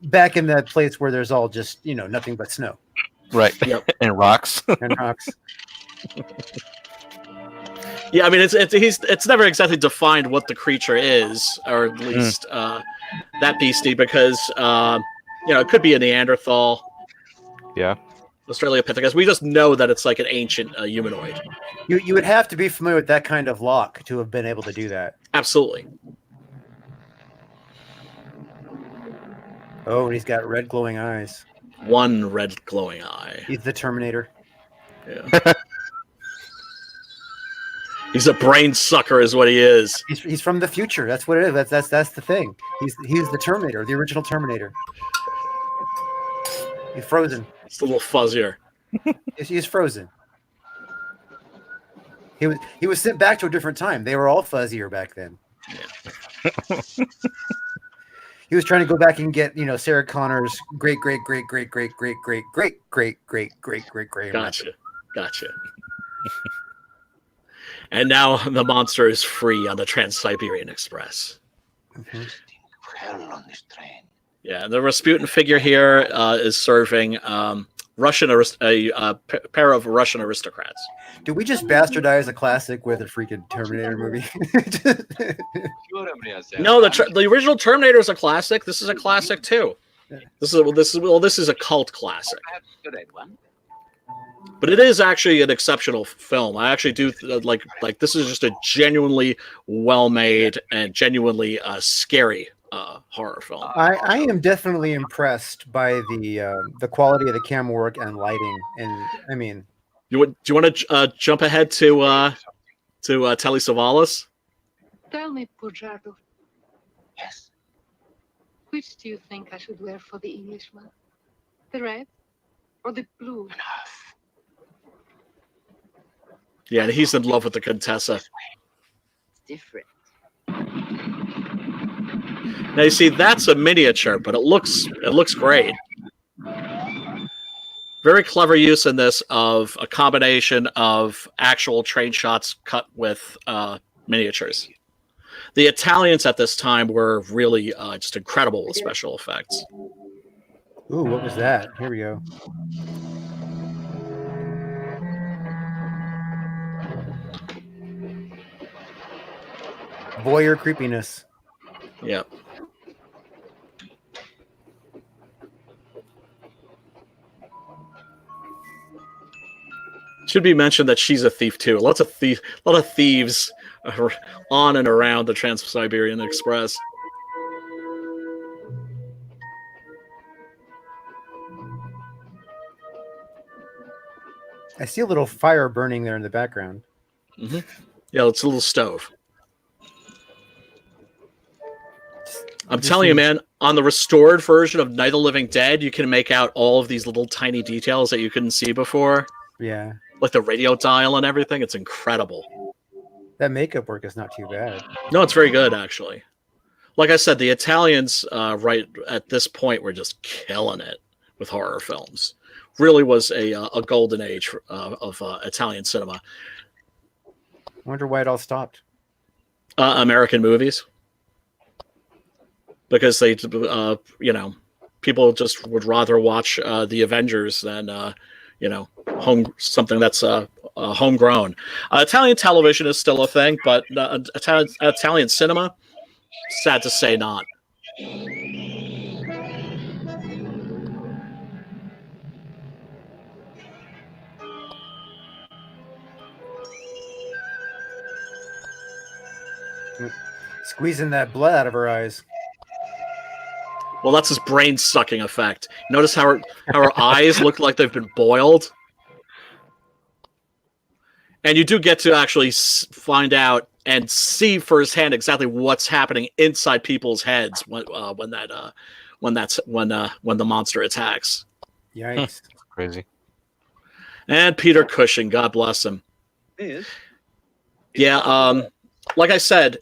Back in that place where there's all just, nothing but snow. Right. Yep. And rocks. And rocks. Yeah, I mean, it's never exactly defined what the creature is, or at least that beastie, because it could be a Neanderthal. Yeah. Australopithecus. We just know that it's like an ancient humanoid. You would have to be familiar with that kind of lock to have been able to do that. Absolutely. Oh, and he's got red glowing eyes. One red glowing eye. He's the Terminator. Yeah. He's a brain sucker, is what he is. He's from the future. That's what it is. That's the thing. He's the Terminator, the original Terminator. He's frozen. It's a little fuzzier. He's frozen. He was sent back to a different time. They were all fuzzier back then. Yeah. He was trying to go back and get, Sarah Connor's great. Gotcha. And now the monster is free on the Trans-Siberian Express. Mm-hmm. Hell on this train. Yeah, the Rasputin figure here is serving a pair of Russian aristocrats. Did we just bastardize a classic with a freaking Terminator movie? No, the original Terminator is a classic. This is a classic too. This is a cult classic. But it is actually an exceptional film. I actually do like this is just a genuinely well-made and genuinely scary horror film. I am definitely impressed by the quality of the camera work and lighting, and I mean, do you want to jump ahead to Telly Savalas? Tell me, Pujardo. Yes. Which do you think I should wear for the Englishman? The red or the blue? Yeah, and he's in love with the Contessa. It's different. Now you see, that's a miniature, but it looks great. Very clever use in this of a combination of actual train shots cut with miniatures. The Italians at this time were really just incredible with special effects. Ooh, what was that? Here we go. Voyeur creepiness. Yeah. Should be mentioned that she's a thief too. A lot of thieves are on and around the Trans-Siberian Express. I see a little fire burning there in the background. Mm-hmm. Yeah, it's a little stove. I'm telling you, man, on the restored version of Night of the Living Dead, you can make out all of these little tiny details that you couldn't see before. Yeah. Like the radio dial and everything. It's incredible. That makeup work is not too bad. No, it's very good, actually. Like I said, the Italians, right at this point, were just killing it with horror films. Really was a golden age of Italian cinema. I wonder why it all stopped. American movies. Because they, people just would rather watch the Avengers than, something that's homegrown. Italian television is still a thing, but Italian cinema, sad to say, not. Squeezing that blood out of her eyes. Well, that's his brain sucking effect. Notice how her eyes look like they've been boiled. And you do get to actually find out and see firsthand exactly what's happening inside people's heads when the monster attacks. Yikes! Crazy. And Peter Cushing, God bless him. Yeah, like I said,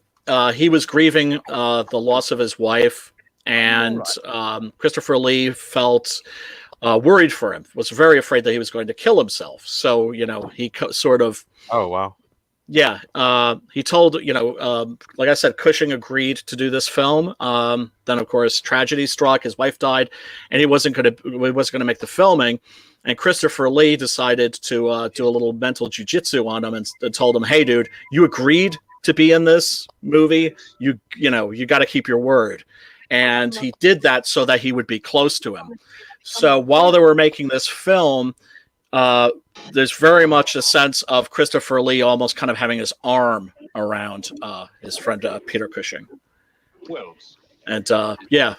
he was grieving the loss of his wife. And Christopher Lee felt worried for him, was very afraid that he was going to kill himself. So, he sort of... Oh, wow. Yeah. He told, like I said, Cushing agreed to do this film. Then, of course, tragedy struck. His wife died, and he wasn't going to make the filming. And Christopher Lee decided to do a little mental jujitsu on him and told him, hey, dude, you agreed to be in this movie. You got to keep your word. And he did that so that he would be close to him. So while they were making this film, there's very much a sense of Christopher Lee almost kind of having his arm around his friend Peter Cushing. And yeah.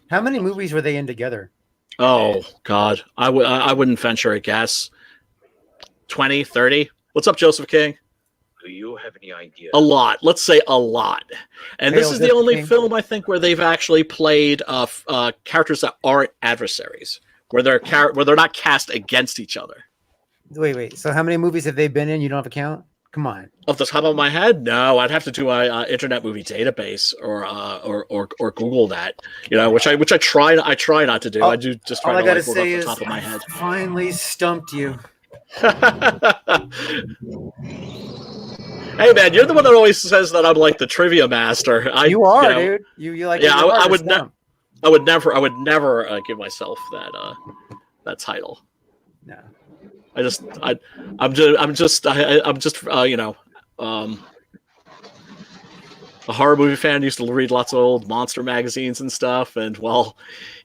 How many movies were they in together? Oh, God. I wouldn't venture a guess. 20, 30? What's up, Joseph King? Do you have any idea? A lot. Let's say a lot. And this is the only film, I think, where they've actually played characters that aren't adversaries, where they're not cast against each other. Wait. So how many movies have they been in? You don't have a count? Come on. Off the top of my head, no. I'd have to do a Internet Movie Database or Google that. You know, which I try not to do. I do just try to like, work off the top of my head. Finally stumped you. Hey man, you're the one that always says that I'm like the trivia master. You are, dude. You like? Yeah, I would never give myself that title. No. I'm just you know, a horror movie fan. Used to read lots of old monster magazines and stuff, and well,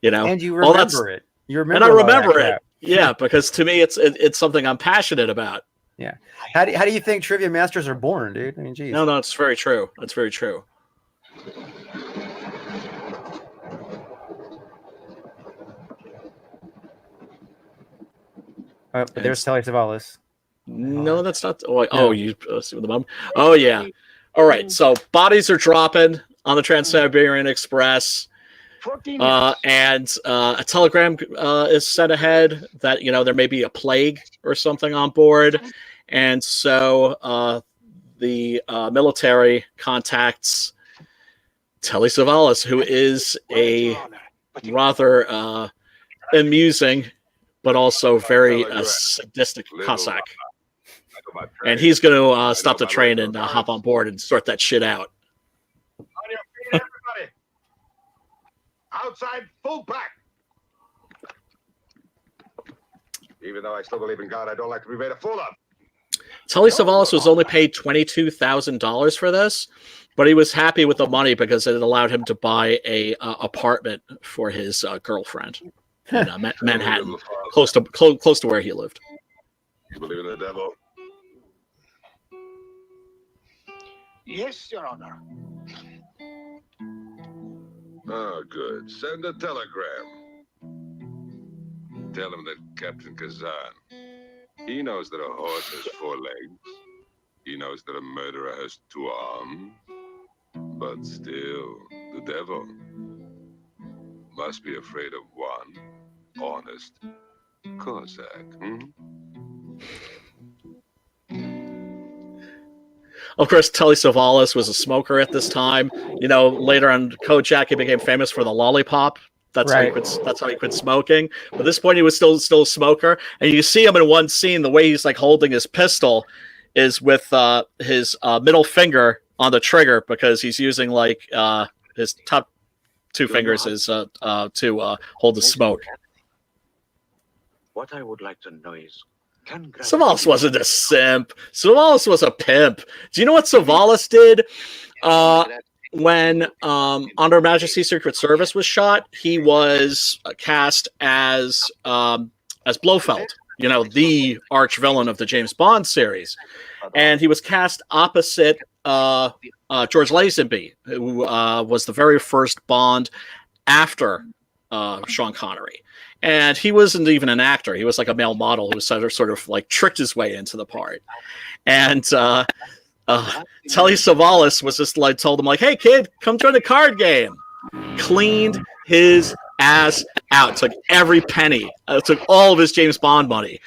you know, and you remember it. You remember, and I remember it. Yeah, because to me, it's something I'm passionate about. Yeah. How do you think trivia masters are born, dude? I mean, geez. No, it's very true. That's very true. Oh, but there's Telly Savalas. No, that's not. Oh, you see with the mom. Oh, yeah. All right. So bodies are dropping on the Trans-Siberian Express, and a telegram is sent ahead that there may be a plague or something on board, and so the military contacts Telly Savalas, who is a rather amusing but also very sadistic Cossack. And he's going to stop the train and hop on board and sort that shit out. On your feet, everybody. Outside, full pack. Even though I still believe in God, I don't like to be made a fool of. Telly Savalas was only paid $22,000 for this, but he was happy with the money because it allowed him to buy a apartment for his girlfriend in Manhattan, close to where he lived. You believe in the devil? Yes, Your Honor. Oh, good. Send a telegram. Tell him that Captain Kazan, he knows that a horse has 4 legs. He knows that a murderer has 2 arms. But still, the devil must be afraid of one honest Cossack. Of course, Telly Savalas was a smoker at this time. Later on Kojak, he became famous for the lollipop. That's right. That's how he quit smoking. But at this point, he was still a smoker. And you see him in one scene, the way he's like holding his pistol is with his middle finger on the trigger, because he's using like his top 2 fingers is to hold the smoke. What I would like to know is, Savalas wasn't a simp. Savalas was a pimp. Do you know what Savalas did when On Her Majesty's Secret Service was shot? He was cast as Blofeld, the arch villain of the James Bond series, and he was cast opposite George Lazenby, who was the very first Bond after Sean Connery. And he wasn't even an actor. He was like a male model who sort of like tricked his way into the part. And Telly Savalas was just like, told him like, "Hey kid, come join the card game." Cleaned his ass out. Took every penny. Took all of his James Bond money.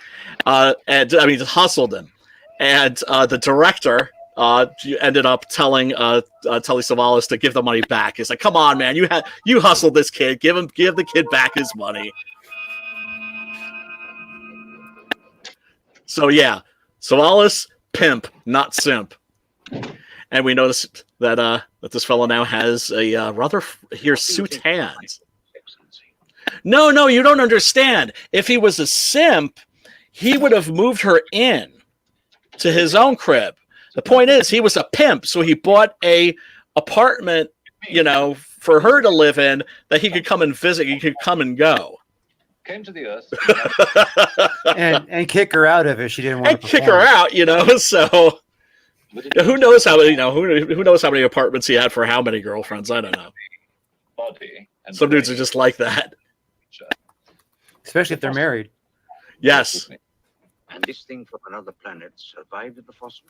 Just hustled him. And the director ended up telling Telly Savalas to give the money back. He's like, "Come on, man, you hustled this kid. Give the kid back his money." So yeah, Savalas, pimp, not simp. And we noticed that this fellow now has a rather hirsute hand. No, you don't understand. If he was a simp, he would have moved her in to his own crib. The point is, he was a pimp, so he bought a apartment, for her to live in, that he could come and visit. He could come and go. Came to the earth and kick her out of it. She didn't want to kick her out, So who knows how who knows how many apartments he had for how many girlfriends? I don't know. Some dudes are just like that, especially if they're married. Yes. And this thing from another planet survived the fossil,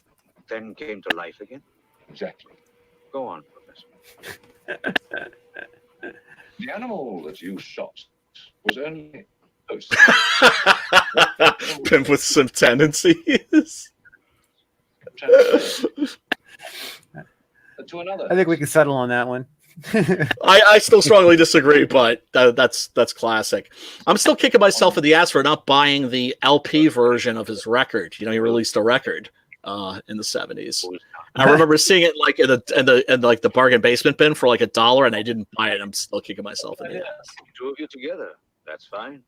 then came to life again. Exactly. Go on, Professor. The animal that you shot was only pimp with some tendencies. To another. I think we can settle on that one. I still strongly disagree, but that's classic. I'm still kicking myself in the ass for not buying the LP version of his record. You know, he released a record in the 70s. I remember seeing it like in like the bargain basement bin for like $1, and I didn't buy it. I'm still kicking myself in the ass. Two of you together, that's fine.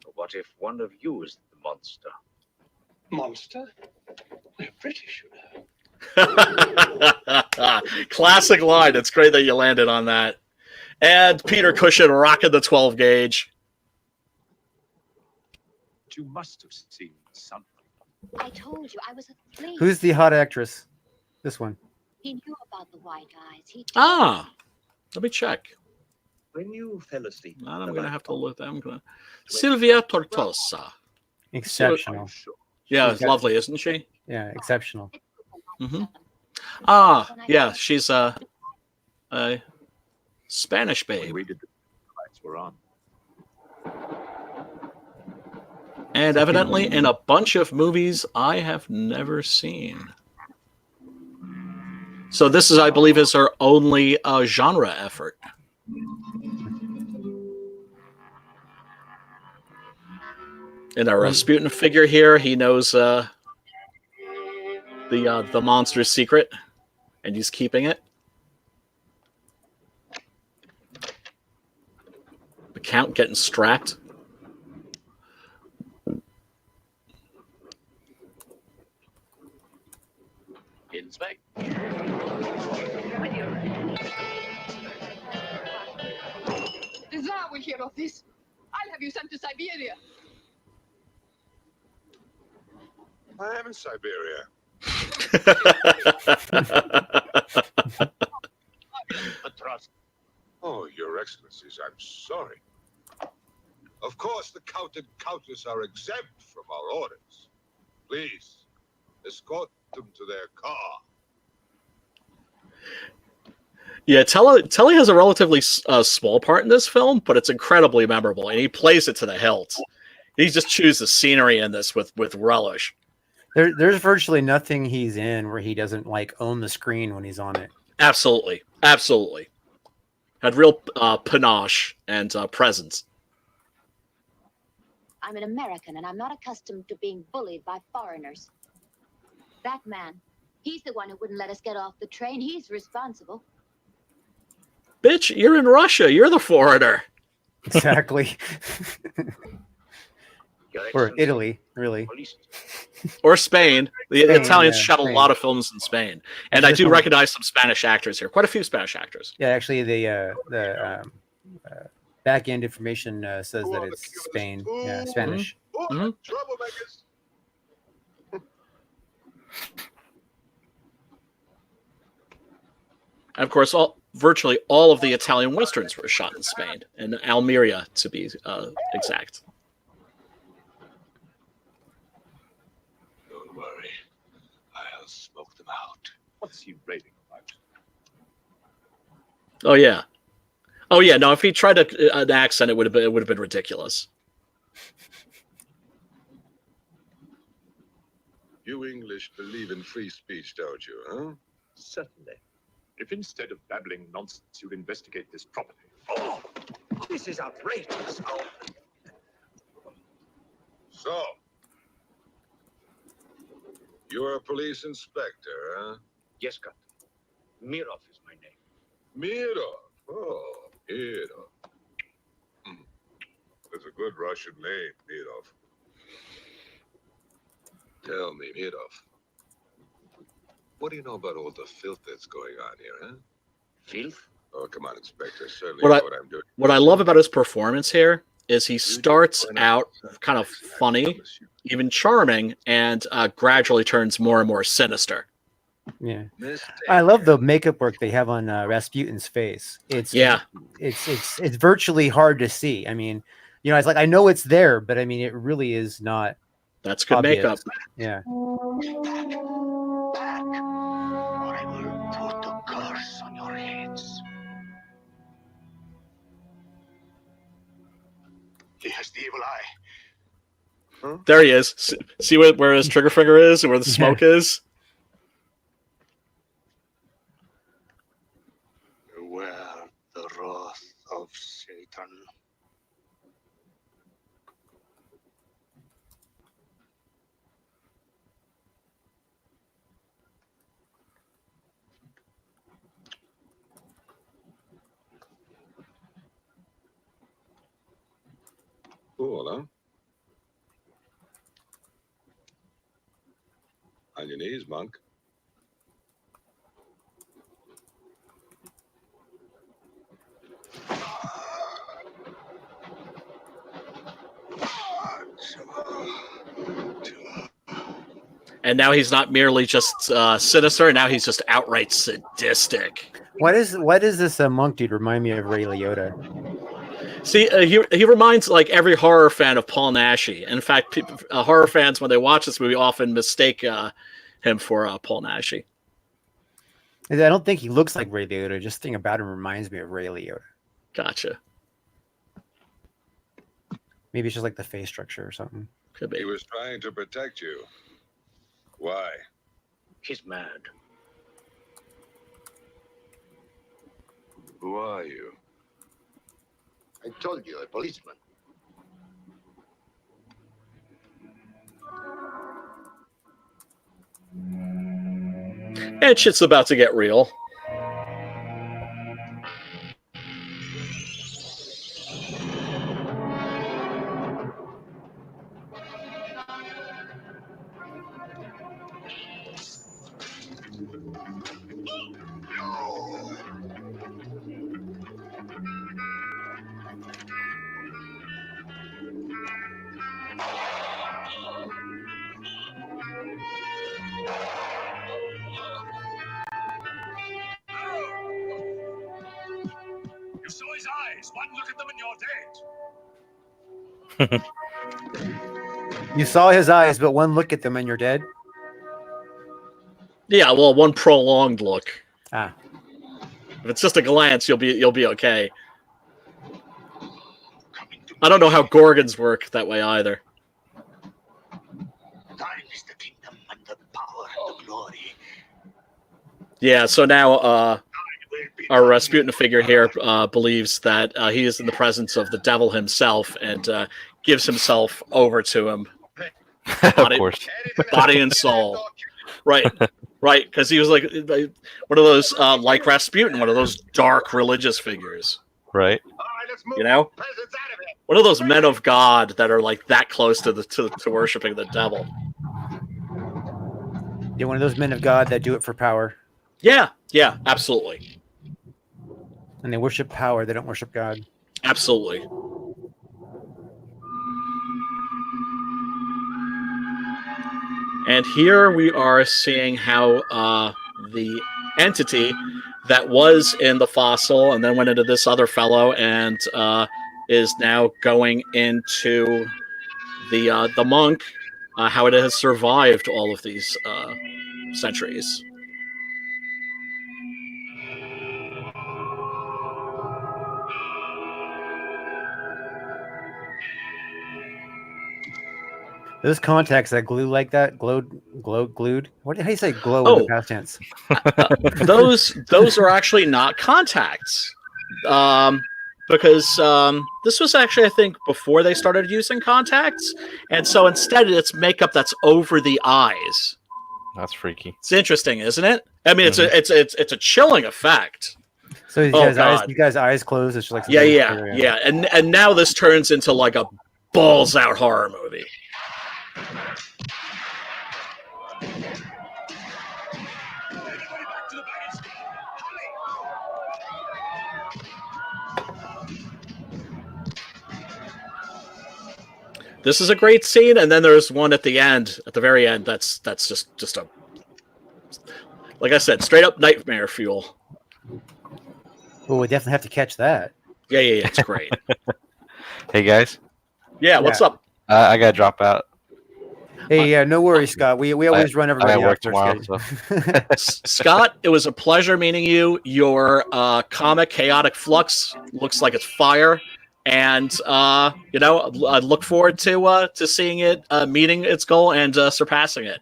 But what if one of you is the monster? Monster? We're British, you know. Classic line. It's great that you landed on that. And Peter Cushing rocking the 12 gauge. You must have seen something. I told you I was asleep. Who's the hot actress? This one. He knew about the white eyes. Let me check. When you fell asleep, I'm gonna have to look. Silvia Tortosa. Exceptional. Yeah, it's lovely, isn't she? Yeah, exceptional. Mm-hmm. Yeah, she's a Spanish babe. We did the lights were on. And evidently in a bunch of movies I have never seen. So this is, I believe, is her only genre effort. In our Rasputin figure here, he knows the monster's secret, and he's keeping it. The Count getting strapped. Inspect. The Tsar will hear of this. I'll have you sent to Siberia. I am in Siberia. Oh, Your Excellencies, I'm sorry. Of course, the Count and Countess are exempt from our orders. Please, escort them to their car. Yeah, Telly has a relatively small part in this film, but it's incredibly memorable, and he plays it to the hilt. He just chews the scenery in this with relish. There's virtually nothing he's in where he doesn't like own the screen when he's on it. Absolutely. Had real panache and presence. I'm an American, and I'm not accustomed to being bullied by foreigners. That man, he's the one who wouldn't let us get off the train. He's responsible. Bitch, you're in Russia. You're the foreigner. Exactly. Or Italy, really. Or Spain. The Italians shot a lot of films in Spain. And I do recognize some Spanish actors here. Quite a few Spanish actors. Yeah, actually, the back end information says that it's Spain. Yeah, Spanish. Mm-hmm. Troublemakers. And of course, virtually all of the Italian westerns were shot in Spain, in Almeria to be exact. Don't worry, I'll smoke them out. What's he raving about? Oh yeah. No, if he tried an accent, it would have been ridiculous. You English believe in free speech, don't you, huh? Certainly. If instead of babbling nonsense, you'd investigate this properly. Oh, this is outrageous. Oh. So, you're a police inspector, huh? Yes, Captain. Mirov is my name. Mirov. Oh, Mirov. That's a good Russian name, Mirov. Tell me, Mirov, what do you know about all the filth that's going on here, huh? Filth? Oh, come on, Inspector. Certainly know what I'm doing. What I love about his performance here is he starts out kind of funny, even charming, and gradually turns more and more sinister. Yeah, I love the makeup work they have on Rasputin's face. It's virtually hard to see. I mean, it's like I know it's there, but I mean, it really is not. That's good obvious. makeup. Yeah. I will put a curse on your heads. He has the evil eye. Huh? There he is. See where his trigger finger is and where the smoke is? son. Cool, huh? On your knees, monk. And now he's not merely just sinister. Now he's just outright sadistic. What is this monk dude remind me of Ray Liotta? See, he reminds like every horror fan of Paul Naschy. In fact, horror fans, when they watch this movie, often mistake him for Paul Naschy. I don't think he looks like Ray Liotta. Just thing about him reminds me of Ray Liotta. Gotcha. Maybe it's just like the face structure or something. Could be. He was trying to protect you. Why? He's mad. Who are you? I told you, a policeman. And shit's about to get real. You saw his eyes. One look at them and you're dead. You saw his eyes, but one look at them and you're dead. Yeah, well, one prolonged look. Ah. If it's just a glance, you'll be okay. I don't know how Gorgons work that way either. Thine is the kingdom and the power and the glory. Yeah, so now our Rasputin figure here believes that he is in the presence of the devil himself and gives himself over to him. Of course. Body and soul. Right. Right, because he was like one of those, like Rasputin, one of those dark religious figures. Right. You know? One of those men of God that are like that close to worshiping the devil. You're one of those men of God that do it for power. Yeah, absolutely. And they worship power, they don't worship God. Absolutely. And here we are seeing how the entity that was in the fossil and then went into this other fellow and is now going into the monk, how it has survived all of these centuries. Those contacts that glue like that, glued. How do you say glow in the past tense? Those are actually not contacts. Because this was actually, I think, before they started using contacts. And so instead it's makeup that's over the eyes. That's freaky. It's interesting, isn't it? I mean, it's a chilling effect. So you guys' eyes closed. It's just like yeah. And now this turns into like a balls out horror movie. This is a great scene, and then there's one at the end, at the very end. That's just a, like I said, straight up nightmare fuel. Well, we definitely have to catch that. Yeah, it's great. Hey guys. Yeah, what's up? I gotta drop out. Hey, yeah, no worries, Scott. We always run everybody work out. tomorrow. So. Scott, it was a pleasure meeting you. Your comic Chaotic Flux looks like it's fire. And I look forward to seeing it meeting its goal and surpassing it.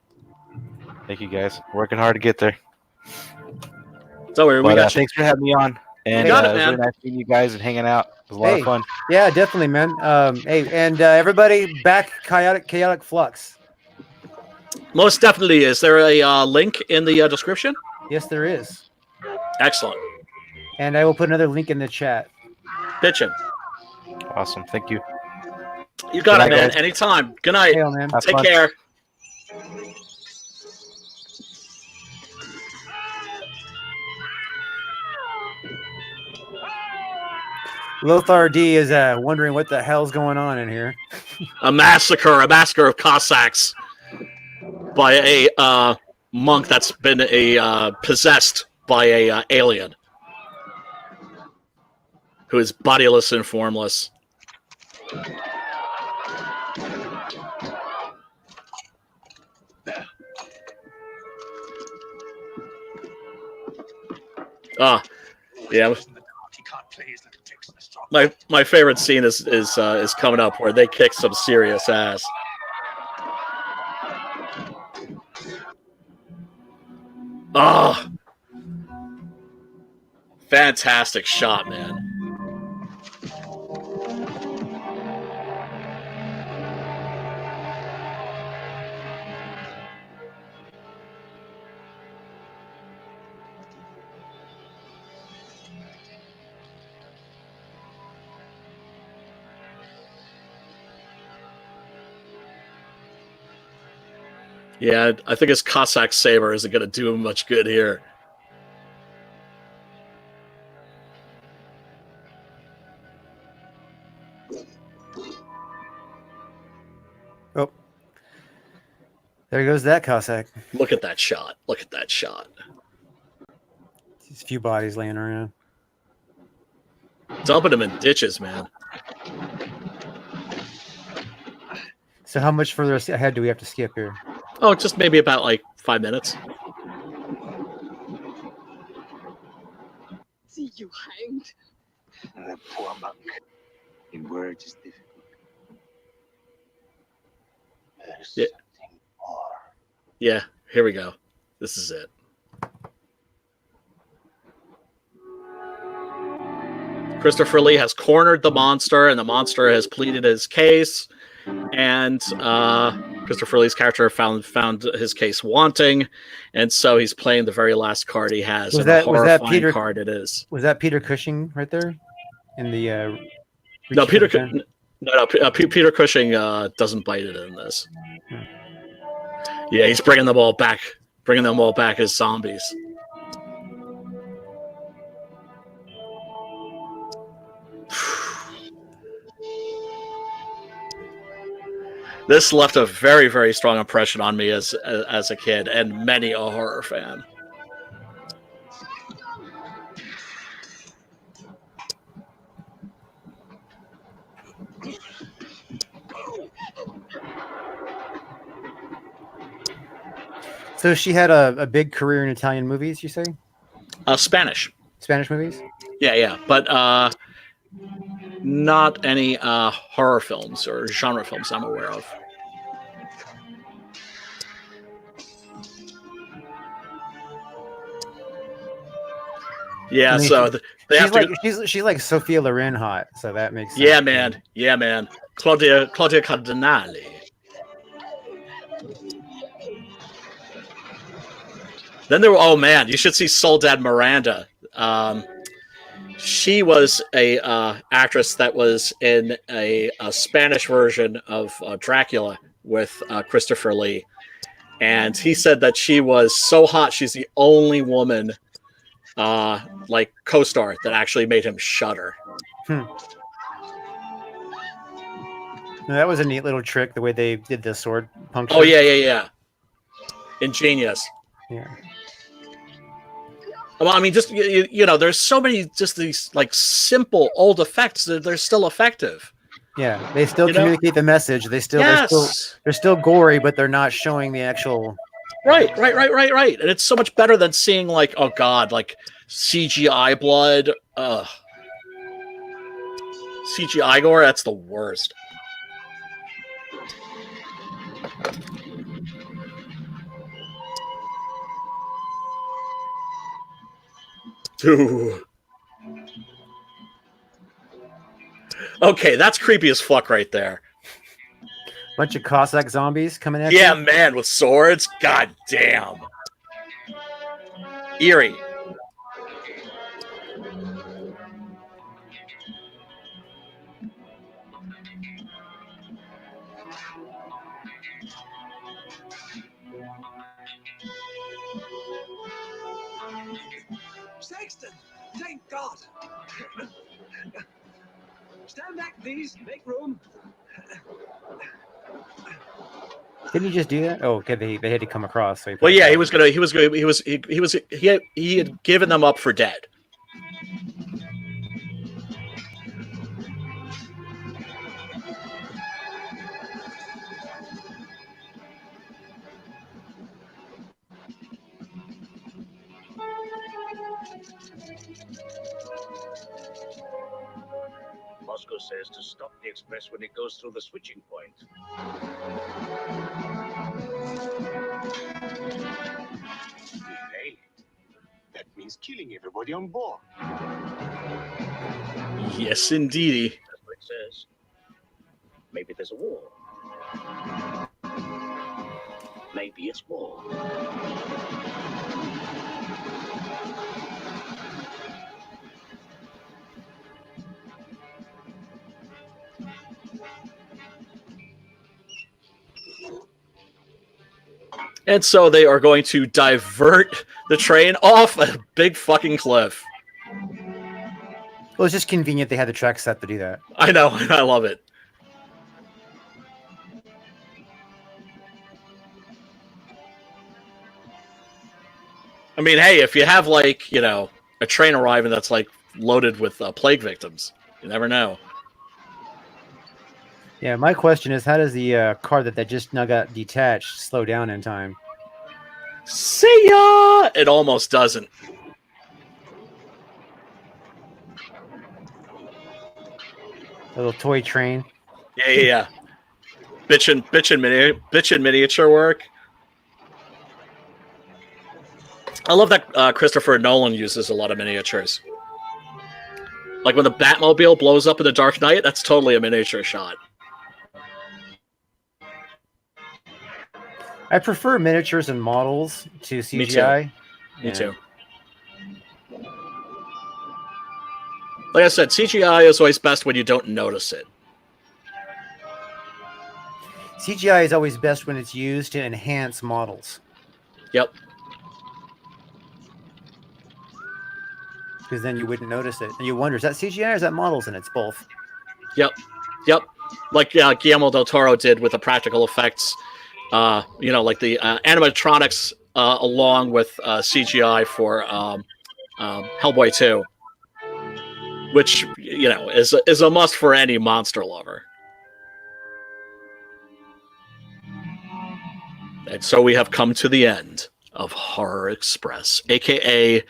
Thank you, guys. Working hard to get there. Don't worry, we got you. Thanks for having me on. And You got it it, was man. really nice meeting you guys and hanging out. It was a lot of fun. Yeah, definitely, man. Hey, and everybody, back chaotic Flux. Most definitely. Is there a link in the description? Yes, there is. Excellent. And I will put another link in the chat. Bitchin'. Awesome. Thank you. You got Good it, night, man. guys. Anytime. Good night. Hail, man. Have Take fun. care. Lothar D is wondering what the hell's going on in here. A massacre of Cossacks by a monk that's been possessed by a alien who is bodiless and formless. Yeah. My favorite scene is coming up where they kick some serious ass. Oh, fantastic shot, man. Yeah, I think his Cossack saber isn't going to do him much good here. Oh, there goes that Cossack. Look at that shot. Look at that shot. There's a few bodies laying around. Dumping them in ditches, man. So how much further ahead do we have to skip here? Oh, just maybe about like 5 minutes. See you hanged. The poor monk. In words is difficult. There's Yeah. something more. Yeah, here we go. This is it. Christopher Lee has cornered the monster, and the monster has pleaded his case. And Christopher Lee's character found his case wanting, and so he's playing the very last card he has. Was and that a horrifying was that Peter card it is? Was that Peter Cushing right there in the? No, Peter Cushing doesn't bite it in this. Yeah, he's bringing them all back as zombies. This left a very, very strong impression on me as a kid and many a horror fan. So she had a big career in Italian movies, you say? Spanish movies? Yeah, but not any horror films or genre films I'm aware of. Yeah, I mean, so they have to. She's like Sophia Loren hot, so that makes sense. Yeah, man. Yeah, man. Claudia Cardinale. Then there were, oh man, you should see Soledad Miranda. She was a actress that was in a Spanish version of Dracula with Christopher Lee, and he said that she was so hot she's the only woman like co-star that actually made him shudder. Now, that was a neat little trick, the way they did the sword puncture. Oh yeah. Ingenious. Yeah. Well, I mean, just you know, there's so many just these like simple old effects that they're still effective. Yeah, they still communicate the message. They're still gory, but they're not showing the actual. Right. And it's so much better than seeing like, oh god, like CGI blood. CGI gore, that's the worst. Ooh. Okay, that's creepy as fuck right there. Bunch of Cossack zombies coming at Yeah, you. man, with swords. God damn. Eerie. Sacristan! Thank God! Stand back, please. Make room. Didn't he just do that? Oh, okay. They had to come across. So Well, yeah, he had given them up for dead. Moscow says to stop the express when it goes through the switching point. Hey, that means killing everybody on board. Yes, indeedy. That's what it says. Maybe there's a war. Maybe it's war. And so they are going to divert the train off a big fucking cliff. Well, it's just convenient they had the track set to do that. I know. I love it. I mean, hey, if you have, like, you know, a train arriving that's, like, loaded with plague victims, you never know. Yeah, my question is, how does the car that just now got detached slow down in time? See ya! It almost doesn't. A little toy train. Yeah. Bitchin' miniature work. I love that Christopher Nolan uses a lot of miniatures. Like when the Batmobile blows up in The Dark Knight, that's totally a miniature shot. I prefer miniatures and models to CGI. Me too. Like I said, CGI is always best when you don't notice it. CGI is always best when it's used to enhance models. Yep. Because then you wouldn't notice it. And you wonder, is that CGI or is that models? And it's both. Yep. Like Guillermo del Toro did with the practical effects. You know, like the animatronics along with CGI for Hellboy 2. Which, you know, is a must for any monster lover. And so we have come to the end of Horror Express, aka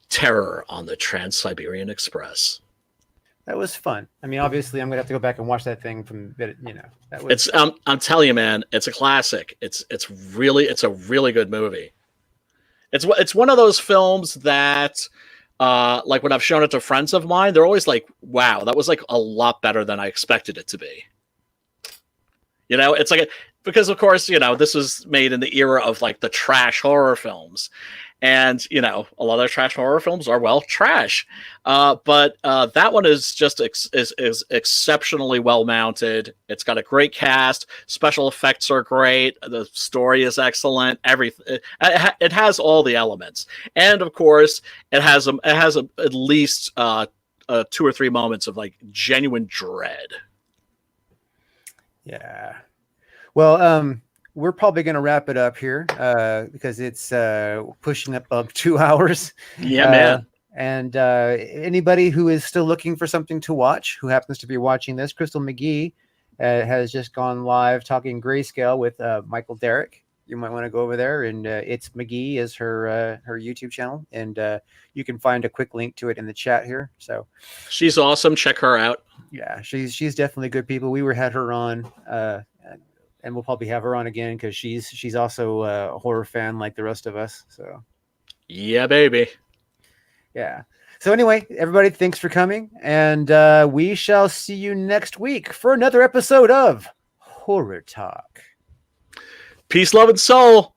Terror on the Trans-Siberian Express. That was fun. I mean, obviously, I'm gonna have to go back and watch that thing from, you know. That was... I'm telling you, man, it's a classic. It's a really good movie. It's one of those films that. Like when I've shown it to friends of mine, they're always like, wow, that was like a lot better than I expected it to be. You know, it's like, because of course, you know, this was made in the era of like the trash horror films. And, you know, a lot of trash horror films are, well, trash. But that one is just is exceptionally well mounted. It's got a great cast. Special effects are great. The story is excellent. Everything. It has all the elements. And, of course, it has at least 2 or 3 moments of, like, genuine dread. Yeah. Well, we're probably going to wrap it up here because it's pushing up 2 hours. Yeah, man. And anybody who is still looking for something to watch, who happens to be watching this, Crystal McGee has just gone live talking Grayscale with Michael Derrick. You might want to go over there, and It's McGee is her YouTube channel, and you can find a quick link to it in the chat here. So she's awesome. Check her out. Yeah, she's definitely good people. We had her on. And we'll probably have her on again because she's also a horror fan like the rest of us. So, yeah, baby. Yeah. So anyway, everybody, thanks for coming, and we shall see you next week for another episode of Horror Talk. Peace, love, and soul.